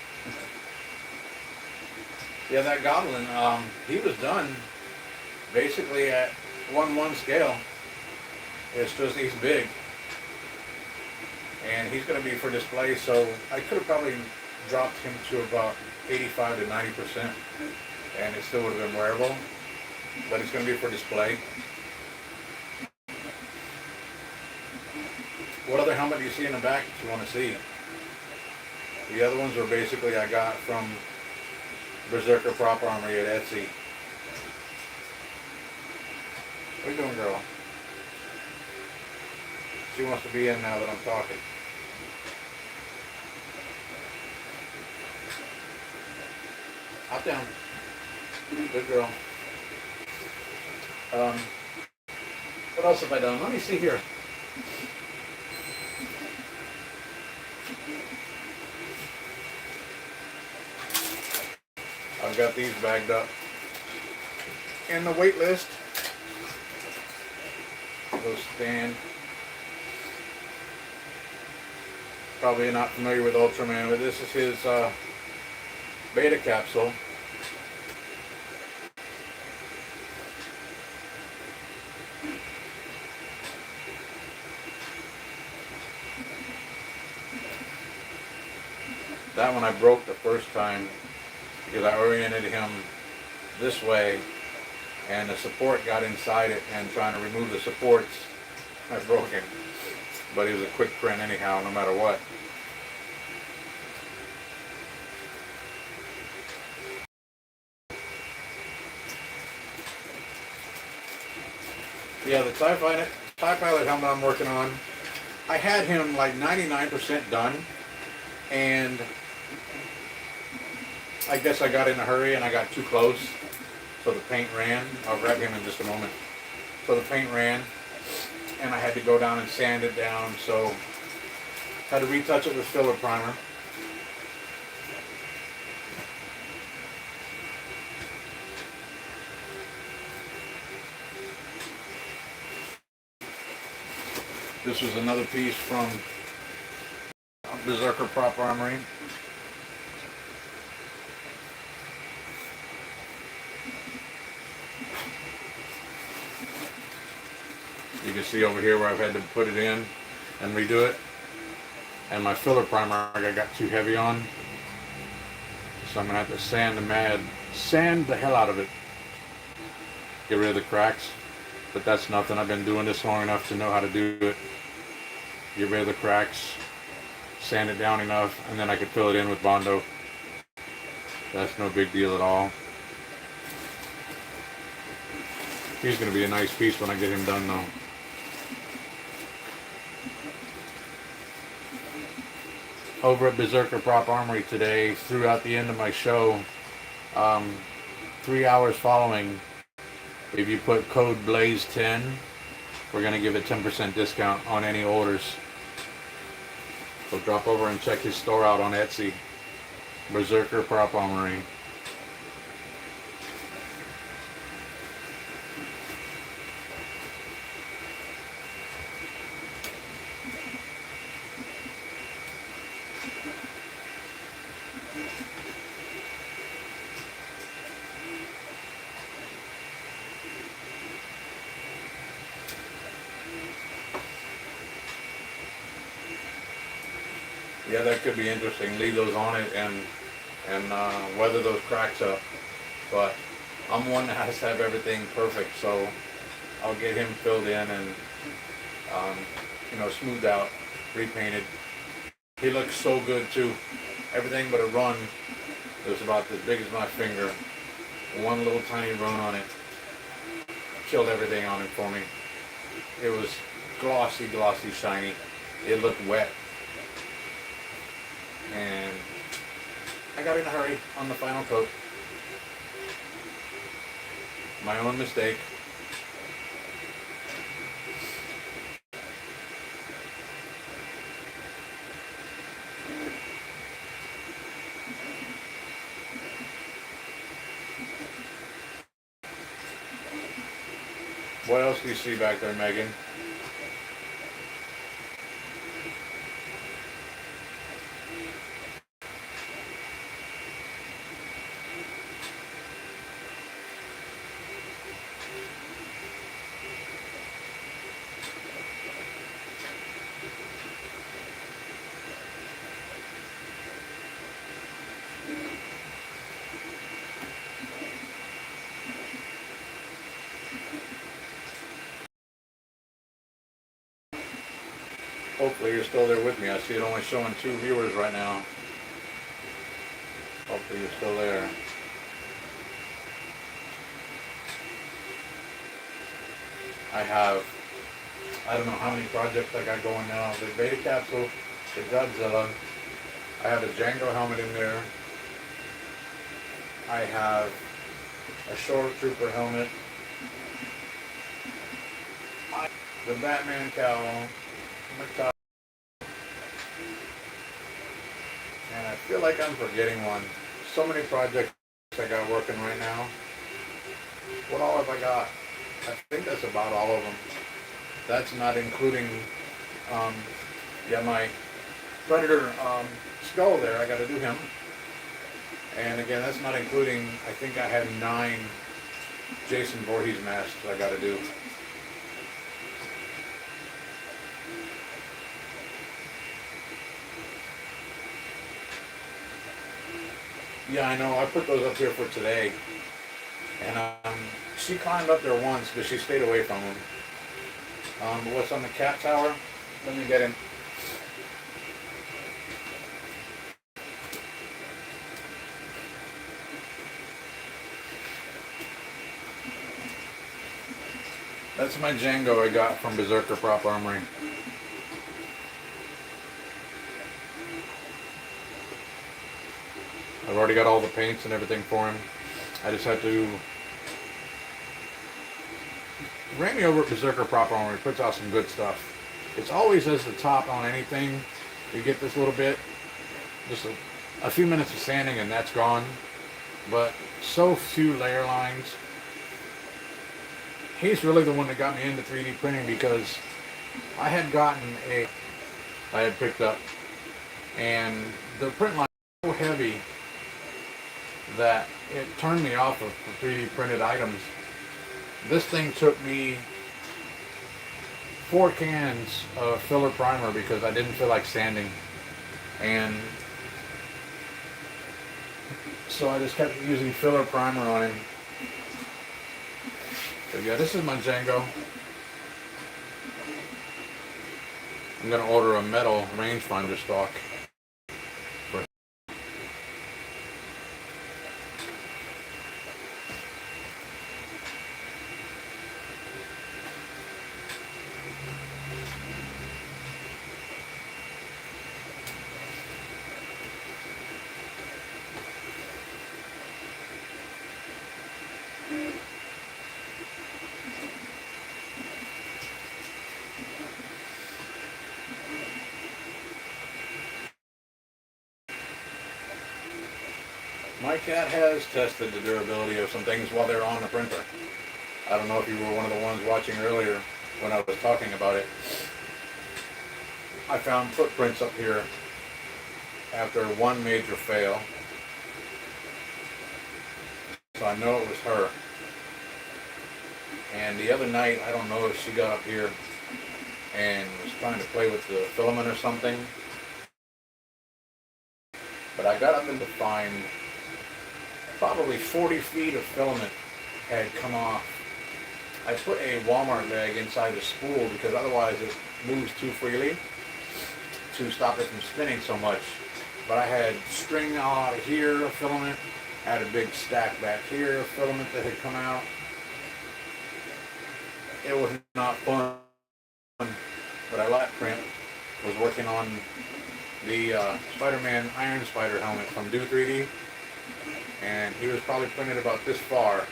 Yeah, that goblin, he was done basically at 1:1 scale. It's just he's big. And he's going to be for display, so I could have probably dropped him to about 85 to 90%, and it still would have been wearable. But it's going to be for display. What other helmet do you see in the back that you want to see? The other ones were basically I got from Berserker Prop Armory at Etsy. What are you doing, girl? She wants to be in now that I'm talking. Hop down. Good girl. What else have I done? Let me see here. I've got these bagged up in the wait list. Those stand. Probably not familiar with Ultraman, but this is his beta capsule. That one I broke the first time because I oriented him this way and the support got inside it, and trying to remove the supports, I broke him. But he was a quick print anyhow, no matter what. Yeah, the TIE Pilot helmet I'm working on, I had him like 99% done, and I guess I got in a hurry and I got too close, so the paint ran. I'll grab him in just a moment. So the paint ran, and I had to go down and sand it down, so had to retouch it with filler primer. This was another piece from Berserker Prop Armory. You can see over here where I've had to put it in and redo it. And my filler primer I got too heavy on, so I'm going to have to sand the hell out of it. Get rid of the cracks. but that's nothing. I've been doing this long enough to know how to do it. Get rid of the cracks, sand it down enough, and then I could fill it in with Bondo. That's no big deal at all. He's going to be a nice piece when I get him done though. Over at Berserker Prop Armory today, throughout the end of my show, 3 hours following, if you put code BLAZE10, we're going to give a 10% discount on any orders. So drop over and check his store out on Etsy. Berserker Prop Armory. Yeah, that could be interesting. Leave those on it and weather those cracks up. But I'm one that has to have everything perfect, so I'll get him filled in and smoothed out, repainted. He looks so good too. Everything but a run. It was about as big as my finger. One little tiny run on it killed everything on it for me. It was glossy, shiny. It looked wet. And I got in a hurry on the final coat. My own mistake. What else do you see back there, Megan? Hopefully you're still there with me. I see it only showing 2 viewers right now. Hopefully you're still there. I don't know how many projects I got going now. The Beta Capsule, the Godzilla. I have a Django helmet in there. I have a Shore Trooper helmet. The Batman cowl. And I feel like I'm forgetting one. So many projects I got working right now. What all have I got? I think that's about all of them. That's not including, my Predator skull there. I got to do him. And again, that's not including, I think I had 9 Jason Voorhees masks I got to do. Yeah, I know. I put those up here for today. And she climbed up there once, but she stayed away from him. But what's on the cat tower? Let me get him. That's my Django I got from Berserker Prop Armory. I've already got all the paints and everything for him. I just have to... Randy over at Berserker Prop Armory puts out some good stuff. It's always as the top on anything. You get this little bit, just a few minutes of sanding and that's gone. But so few layer lines. He's really the one that got me into 3D printing because I had picked up, and the print line was so heavy that it turned me off of 3D printed items. This thing took me 4 cans of filler primer because I didn't feel like sanding, and so I just kept using filler primer on him. So yeah, this is my Django. I'm going to order a metal rangefinder stock. My cat has tested the durability of some things while they're on the printer. I don't know if you were one of the ones watching earlier when I was talking about it. I found footprints up here after one major fail. So I know it was her. And the other night, I don't know if she got up here and was trying to play with the filament or something. But I got up and to find probably 40 feet of filament had come off. I put a Walmart bag inside the spool because otherwise it moves too freely to stop it from spinning so much. But I had string out of here of filament, had a big stack back here of filament that had come out. It was not fun, but I lap print was working on the Spider-Man Iron Spider helmet from Do 3D, and he was probably printed about this far,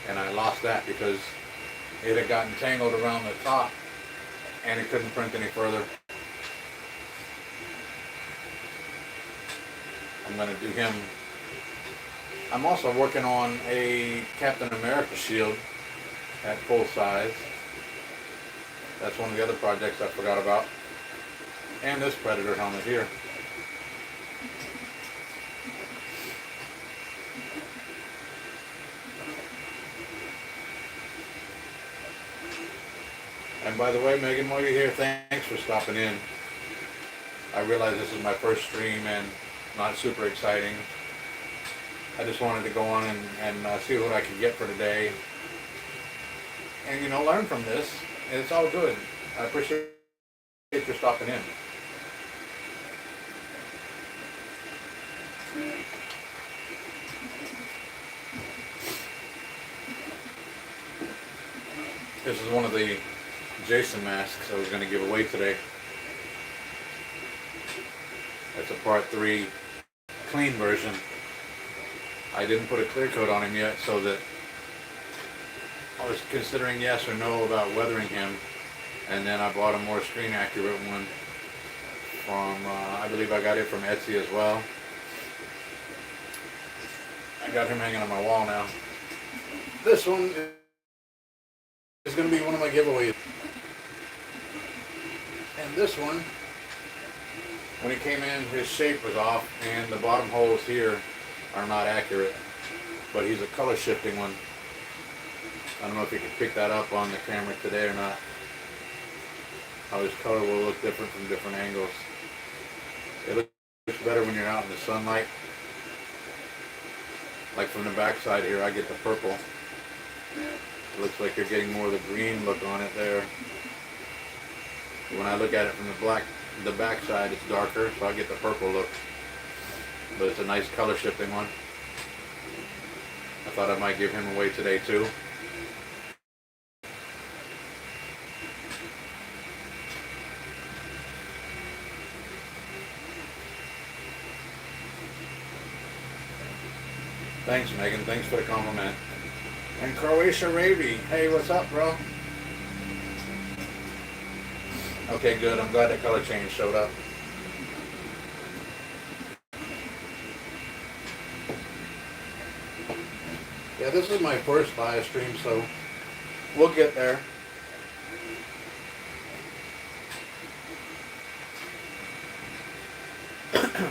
and I lost that because it had gotten tangled around the top and it couldn't print any further. I'm going to do him. I'm also working on a Captain America shield at full size. That's one of the other projects I forgot about. And this Predator helmet here. And by the way, Megan, while you're here, thanks for stopping in. I realize this is my first stream and not super exciting. I just wanted to go on and see what I could get for today. And, you know, learn from this. And it's all good. I appreciate you stopping in. This is one of the Jason masks I was going to give away today. It's a part 3 clean version. I didn't put a clear coat on him yet, so that I was considering yes or no about weathering him. And then I bought a more screen accurate one from, I believe I got it from Etsy as well. I got him hanging on my wall now. This one is going to be one of my giveaways. And this one, when he came in, his shape was off and the bottom holes here are not accurate. But he's a color shifting one. I don't know if you can pick that up on the camera today or not. How his color will look different from different angles. It looks better when you're out in the sunlight. Like from the back side here, I get the purple. It looks like you're getting more of the green look on it there. When I look at it from the back side, it's darker, so I get the purple look. But it's a nice color shifting one. I thought I might give him away today too. Thanks, Megan. Thanks for the compliment. And Croatia Ravi. Hey, what's up, bro? Okay, good. I'm glad that color change showed up. Yeah, this is my first live stream, so we'll get there.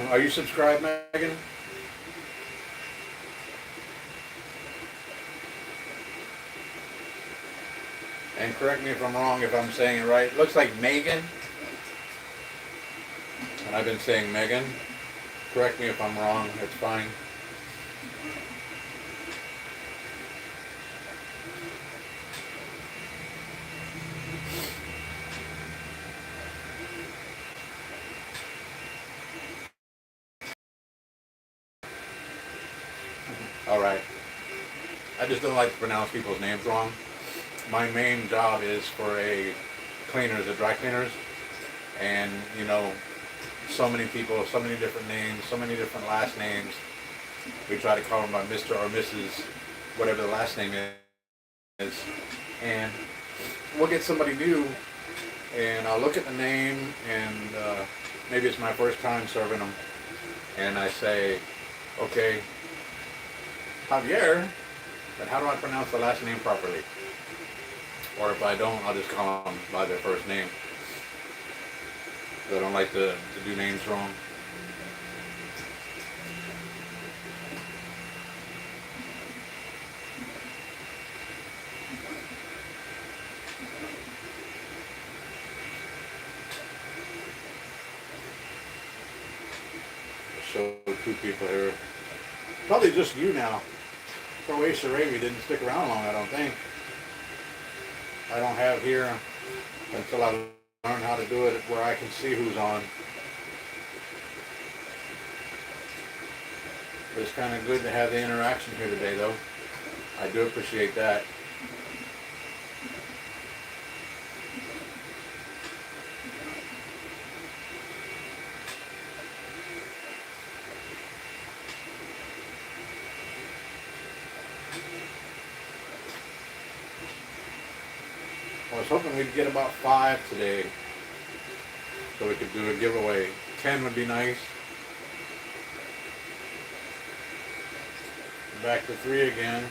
Are you subscribed, Megan? And correct me if I'm wrong if I'm saying it right. It looks like Megan. And I've been saying Megan. Correct me if I'm wrong. It's fine. Alright. I just don't like to pronounce people's names wrong. My main job is for a cleaners, a dry cleaners. And, you know, so many people, so many different names, so many different last names. We try to call them by Mr. or Mrs. whatever the last name is. And we'll get somebody new, and I'll look at the name, and maybe it's my first time serving them. And I say, okay, Javier, but how do I pronounce the last name properly? Or if I don't, I'll just call them by their first name. I don't like to do names wrong. Show two people here. Probably just you now. Croatia Ravi didn't stick around long, I don't think. I don't have here until I learn how to do it where I can see who's on. But it's kind of good to have the interaction here today, though. I do appreciate that. I was hoping we'd get about 5 today so we could do a giveaway. 10 would be nice. Back to 3 again.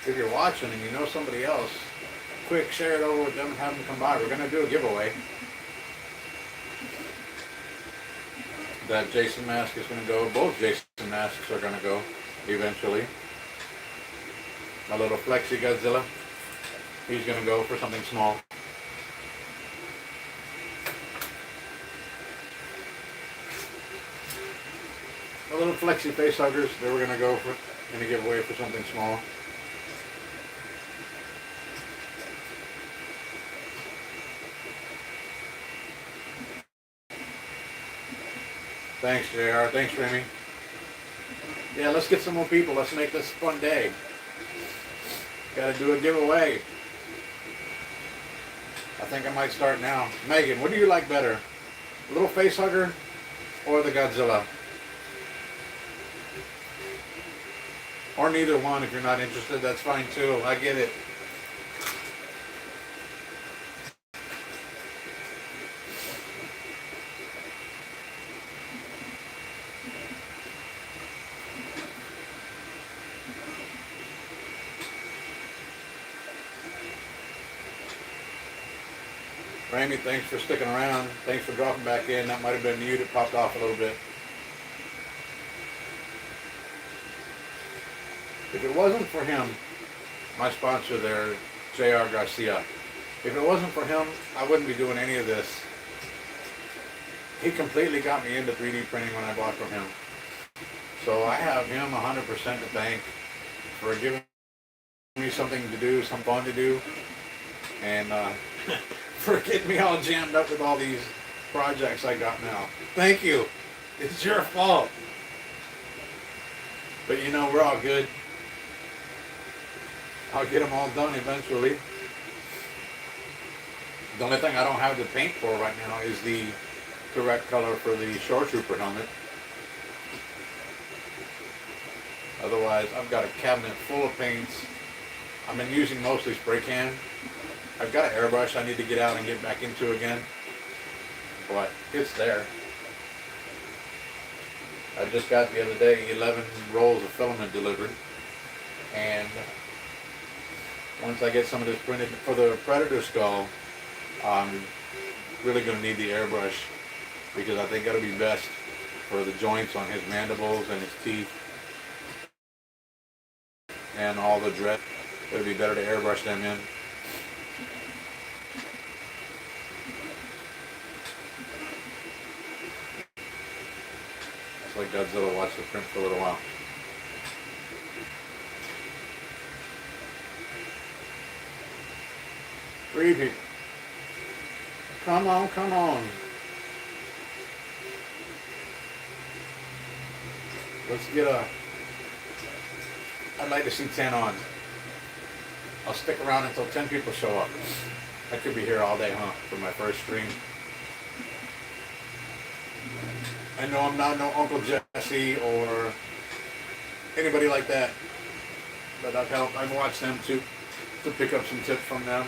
If you're watching and you know somebody else, quick share it over with them and have them come by. We're going to do a giveaway. That Jason mask is going to go. Both Jason masks are going to go eventually. My little Flexi Godzilla. He's going to go for something small. A little Flexi face huggers, they were going to go for, going to give away for something small. Thanks, JR. Thanks, Remy. Yeah, let's get some more people. Let's make this a fun day. Got to do a giveaway. I think I might start now. Megan, what do you like better? The little face hugger or the Godzilla? Or neither one. If you're not interested, that's fine too. I get it. Ramy, thanks for sticking around. Thanks for dropping back in. That might have been you that popped off a little bit. If it wasn't for him, my sponsor there, J.R. Garcia, if it wasn't for him, I wouldn't be doing any of this. He completely got me into 3D printing when I bought from him. So I have him 100% to thank for giving me something to do, some fun to do, and for getting me all jammed up with all these projects I got now. Thank you. It's your fault. But you know, we're all good. I'll get them all done eventually. The only thing I don't have the paint for right now is the correct color for the Shore Trooper helmet. Otherwise, I've got a cabinet full of paints. I've been using mostly spray can. I've got an airbrush I need to get out and get back into again. But it's there. I just got the other day 11 rolls of filament delivered. And once I get some of this printed for the Predator skull, I'm really going to need the airbrush because I think that'll be best for the joints on his mandibles and his teeth and all the dread. It'll be better to airbrush them in. It's like Godzilla watched the print for a little while. Three people. Come on, come on. Let's get a I'd like to see 10 on. I'll stick around until 10 people show up. I could be here all day, huh, for my first stream. I know I'm not no Uncle Jesse or anybody like that, but I've watched them too, to pick up some tips from them.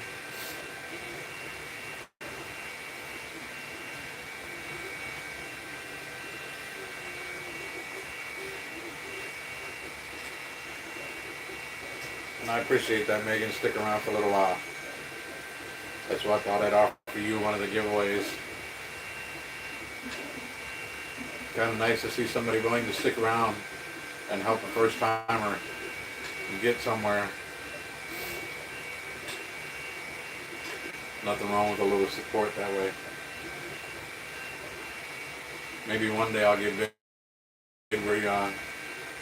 And I appreciate that, Megan. Stick around for a little while. That's why I thought I'd offer you one of the giveaways. Kind of nice to see somebody willing to stick around and help a first timer get somewhere. Nothing wrong with a little support that way. Maybe one day I'll get big where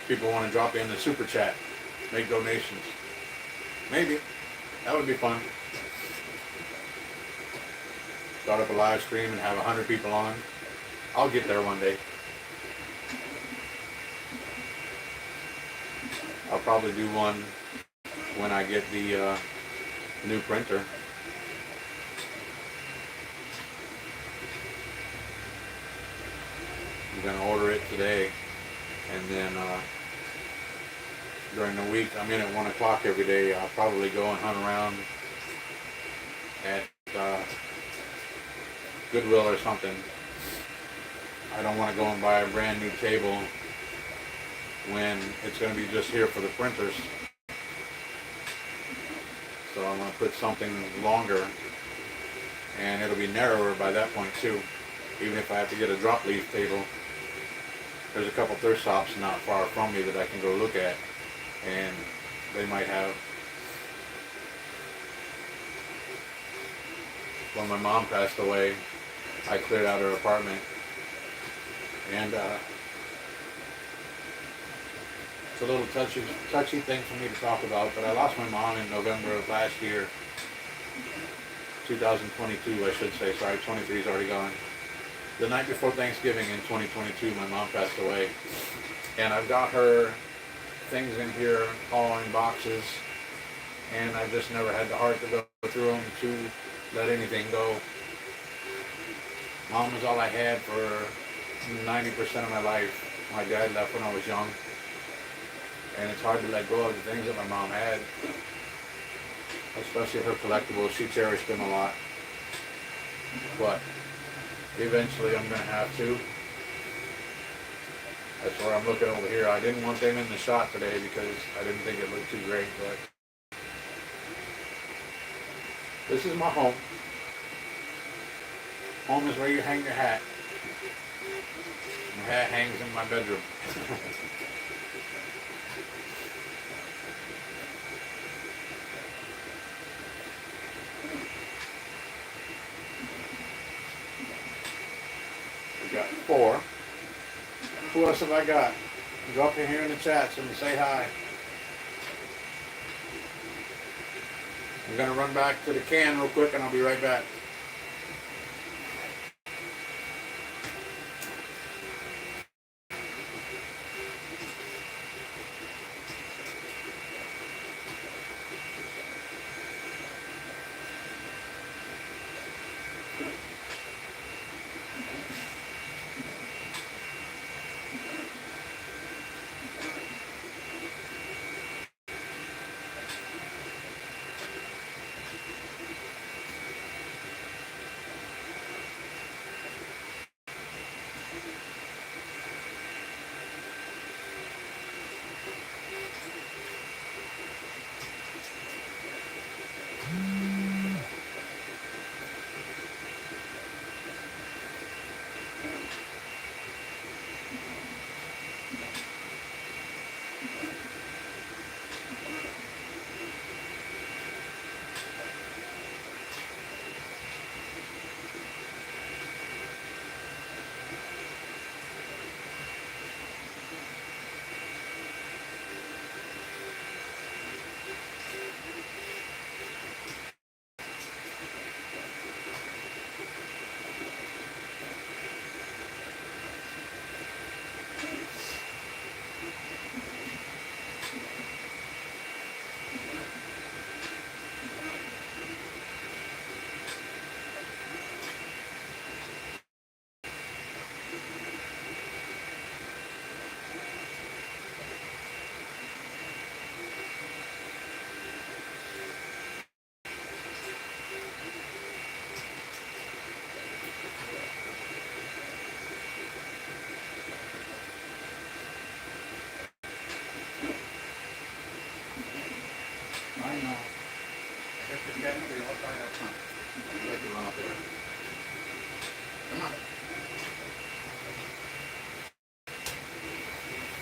people want to drop in the super chat, make donations. Maybe. That would be fun. Start up a live stream and have 100 people on. I'll get there one day. I'll probably do one when I get the new printer. I'm going to order it today, and then during the week, I'm in at 1 o'clock every day. I'll probably go and hunt around at Goodwill or something. I don't want to go and buy a brand new table when it's going to be just here for the printers. So I'm going to put something longer, and it'll be narrower by that point too. Even if I have to get a drop leaf table, there's a couple thrift shops not far from me that I can go look at, and they might have. When my mom passed away, I cleared out her apartment, and it's a little touchy thing for me to talk about, but I lost my mom in November of last year, 2022 I should say, sorry, 23 is already gone. The night before Thanksgiving in 2022, my mom passed away, and I've got her things in here, all in boxes, and I've just never had the heart to go through them, to let anything go. Mom was all I had for 90% of my life. My dad left when I was young, and it's hard to let go of the things that my mom had, especially her collectibles. She cherished them a lot, but eventually I'm going to have to. That's where I'm looking over here. I didn't want them in the shot today because I didn't think it looked too great, but this is my home. Home is where you hang your hat. My hat hangs in my bedroom. We got 4. Who else have I got? Drop in here in the chats and say hi. I'm going to run back to the can real quick and I'll be right back.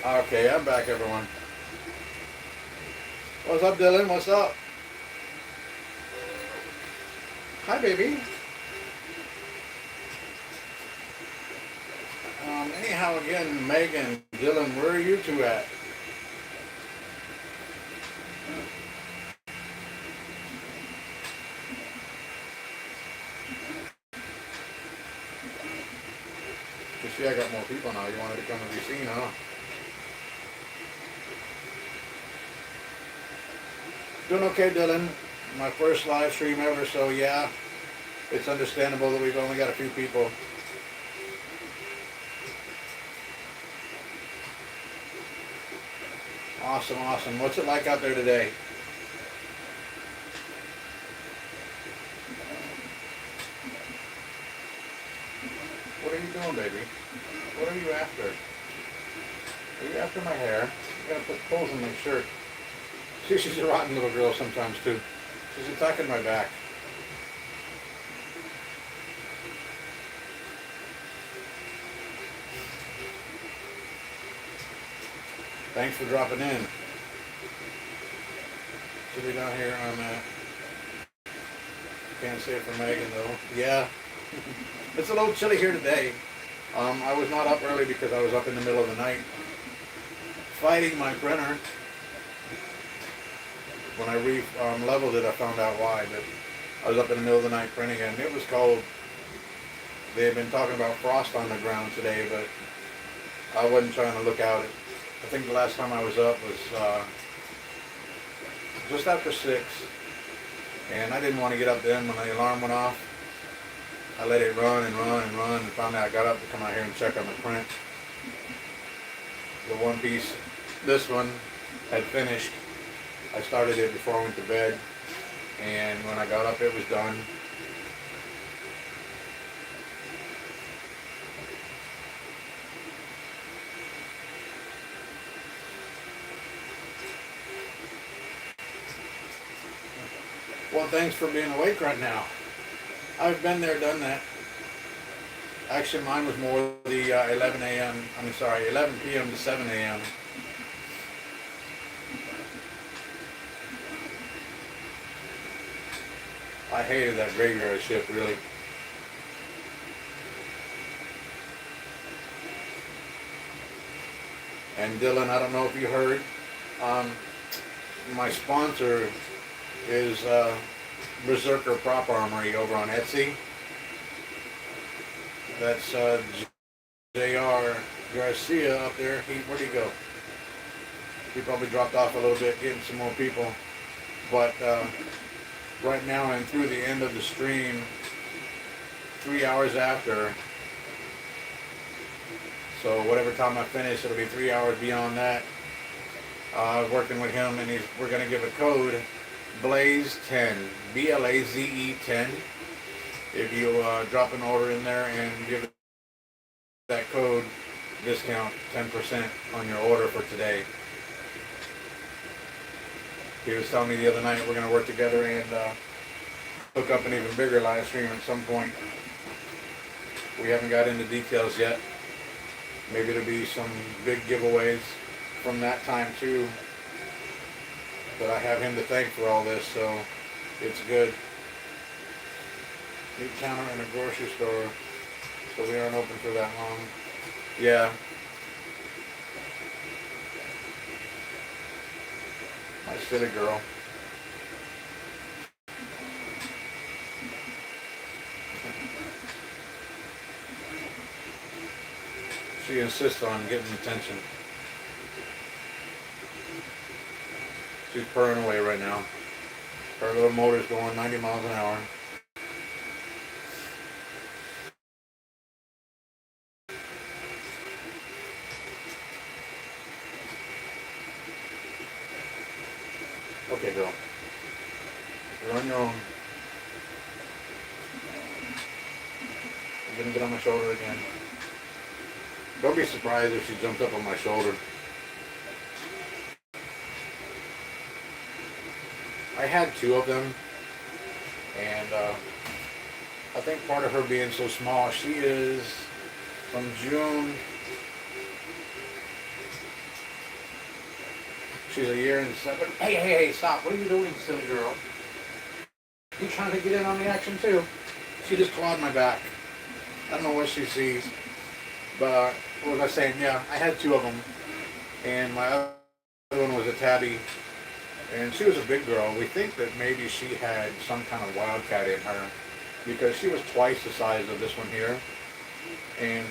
Okay, I'm back, everyone. What's up, Dylan? What's up? Hi, baby. Anyhow, again, Megan, Dylan, where are you two at? You see, I got more people now. You wanted to come and be seen, huh? Doing okay, Dylan. My first live stream ever, so yeah, it's understandable that we've only got a few people. Awesome, awesome. What's it like out there today? What are you doing, baby? What are you after? Are you after my hair? You gotta put holes in my shirt. See, she's a rotten little girl sometimes, too. She's attacking my back. Thanks for dropping in. Should be down here on can't say it for Megan though. Yeah. It's a little chilly here today. I was not up early because I was up in the middle of the night fighting my printer. When I leveled it, I found out why, but I was up in the middle of the night printing and it was cold. They had been talking about frost on the ground today, but I wasn't trying to look out. I think the last time I was up was just after 6, and I didn't want to get up then when the alarm went off. I let it run and run and run, and finally I got up to come out here and check on the print. The one piece, this one, had finished. I started it before I went to bed, and when I got up it was done. Well, thanks for being awake right now. I've been there, done that. Actually, mine was more the 11 p.m. to 7 a.m. I hated that graveyard shift, really. And Dylan, I don't know if you heard, my sponsor is Berserker Prop Armory over on Etsy. That's J.R. Garcia up there. Where'd he go? He probably dropped off a little bit, getting some more people. But right now and through the end of the stream, 3 hours after, so whatever time I finish, it'll be 3 hours beyond that. Working with him, and we're going to give a code, Blaze10, BLAZE 10. If you drop an order in there and give that code, discount 10% on your order for today. He was telling me the other night we're going to work together and hook up an even bigger live stream at some point. We haven't got into details yet. Maybe there'll be some big giveaways from that time too. But I have him to thank for all this, so it's good. New counter in a grocery store, so we aren't open for that long. Yeah. My silly girl. She insists on getting attention. She's purring away right now. Her little motor's going 90 miles an hour. Okay, girl. You're on your own. You're gonna get on my shoulder again. Don't be surprised if she jumps up on my shoulder. I had 2 of them, and I think part of her being so small, she is from June She's a year and 7. Hey, stop. What are you doing, silly girl? You trying to get in on the action too? She just clawed my back. I don't know what she sees. But what was I saying? Yeah, I had 2 of them. And my other one was a tabby. And she was a big girl. We think that maybe she had some kind of wildcat in her, because she was twice the size of this one here. And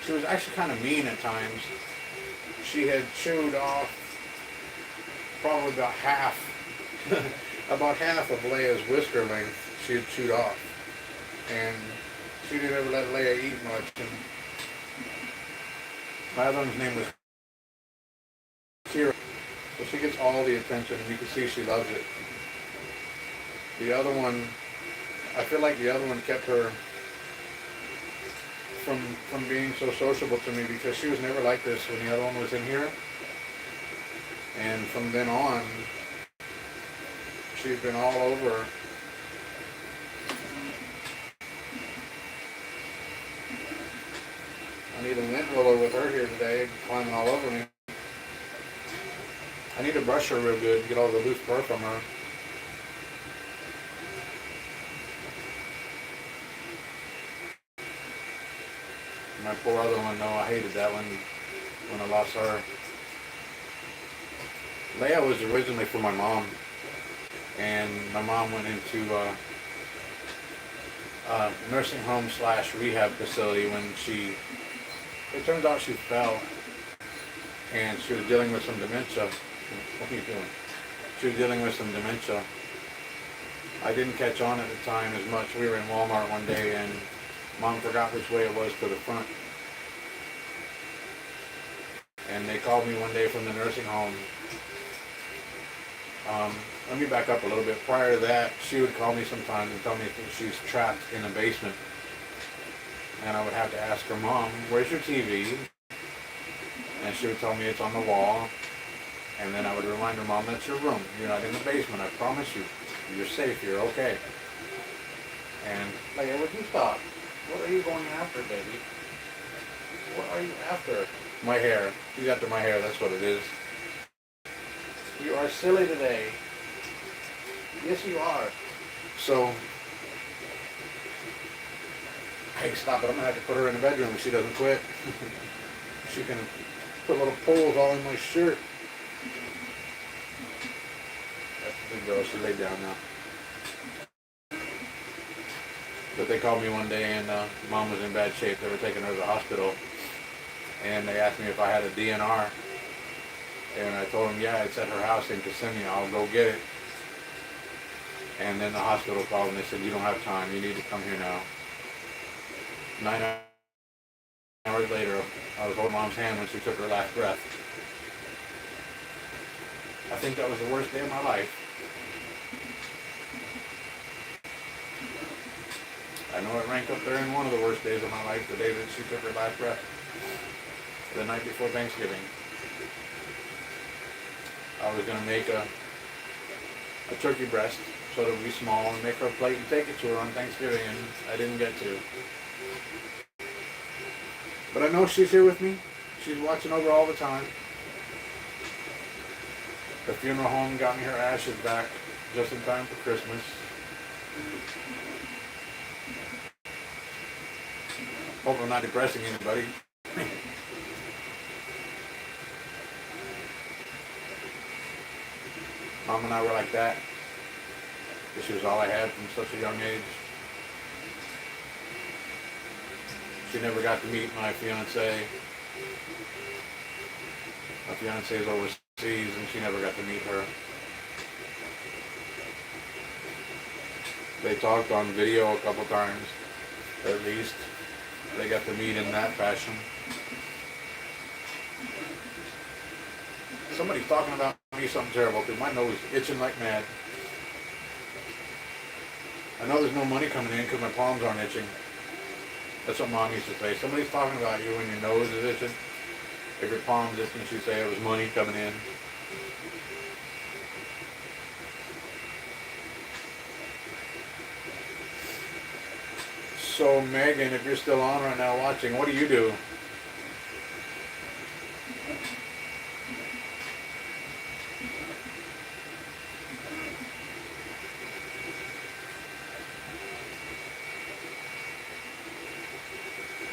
she was actually kind of mean at times. She had chewed off probably about half, about half of Leia's whisker length she had chewed off. And she didn't ever let Leia eat much. And my other one's name was Kira. So she gets all the attention, and you can see she loves it. The other one, I feel like the other one kept her from being so sociable to me, because she was never like this when the other one was in here. And from then on, she's been all over. I need a lint roller with her here today, climbing all over me. I need to brush her real good, get all the loose fur from her. My poor other one, no, I hated that one when I lost her. Leia was originally for my mom, and my mom went into a nursing home / rehab facility when it turns out she fell, and she was dealing with some dementia. What are you doing? She was dealing with some dementia. I didn't catch on at the time as much. We were in Walmart one day, and Mom forgot which way it was to the front. And they called me one day from the nursing home. Let me back up a little bit. Prior to that, she would call me sometimes and tell me that she's trapped in a basement. And I would have to ask her, Mom, where's your TV? And she would tell me it's on the wall. And then I would remind her, Mom, that's your room. You're not in the basement, I promise you. You're safe, you're okay. And, Leia, would you stop? What are you going after, baby? What are you after? My hair. She's after my hair, that's what it is. You are silly today. Yes, you are. So, hey, stop it. I'm going to have to put her in the bedroom if she doesn't quit. She can put little poles all in my shirt. That's the big girl. She laid down now. But they called me one day, and Mom was in bad shape. They were taking her to the hospital. And they asked me if I had a DNR. And I told them, yeah, it's at her house in Kissimmee. I'll go get it. And then the hospital called and they said, you don't have time. You need to come here now. 9 hours later, I was holding Mom's hand when she took her last breath. I think that was the worst day of my life. I know it ranked up there in one of the worst days of my life, the day that she took her last breath. The night before Thanksgiving. I was going to make a turkey breast so it would be small and make her a plate and take it to her on Thanksgiving, and I didn't get to. But I know she's here with me. She's watching over all the time. The funeral home got me her ashes back just in time for Christmas. Hope I'm not depressing anybody. Mom and I were like that. This was all I had from such a young age. She never got to meet my fiance. My fiance is overseas and she never got to meet her. They talked on video a couple times, at least. They got to meet in that fashion. Somebody's talking about me something terrible because my nose is itching like mad. I know there's no money coming in because my palms aren't itching. That's what Mom used to say. Somebody's talking about you when your nose is itching. If your palm's itching, she'd say it was money coming in. So Megan, if you're still on right now watching, what do you do?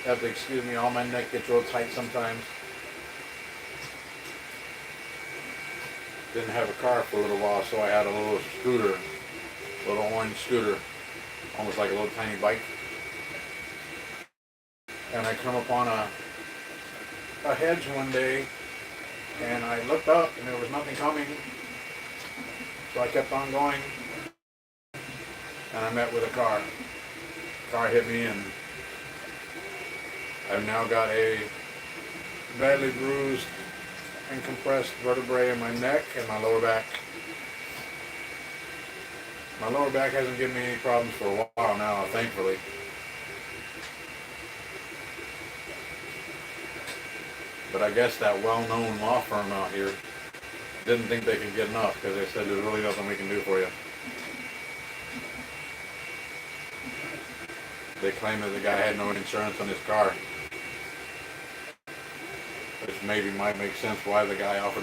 have to excuse me, all my neck gets real tight sometimes. Didn't have a car for a little while, so I had a little scooter, a little orange scooter, almost like a little tiny bike. And I come upon a hedge one day, and I looked up, and there was nothing coming. So I kept on going, and I met with a car. The car hit me, and I've now got a badly bruised and compressed vertebrae in my neck and my lower back. My lower back hasn't given me any problems for a while now, thankfully. But I guess that well-known law firm out here didn't think they could get enough, because they said there's really nothing we can do for you. They claimed that the guy had no insurance on his car, which maybe might make sense why the guy offered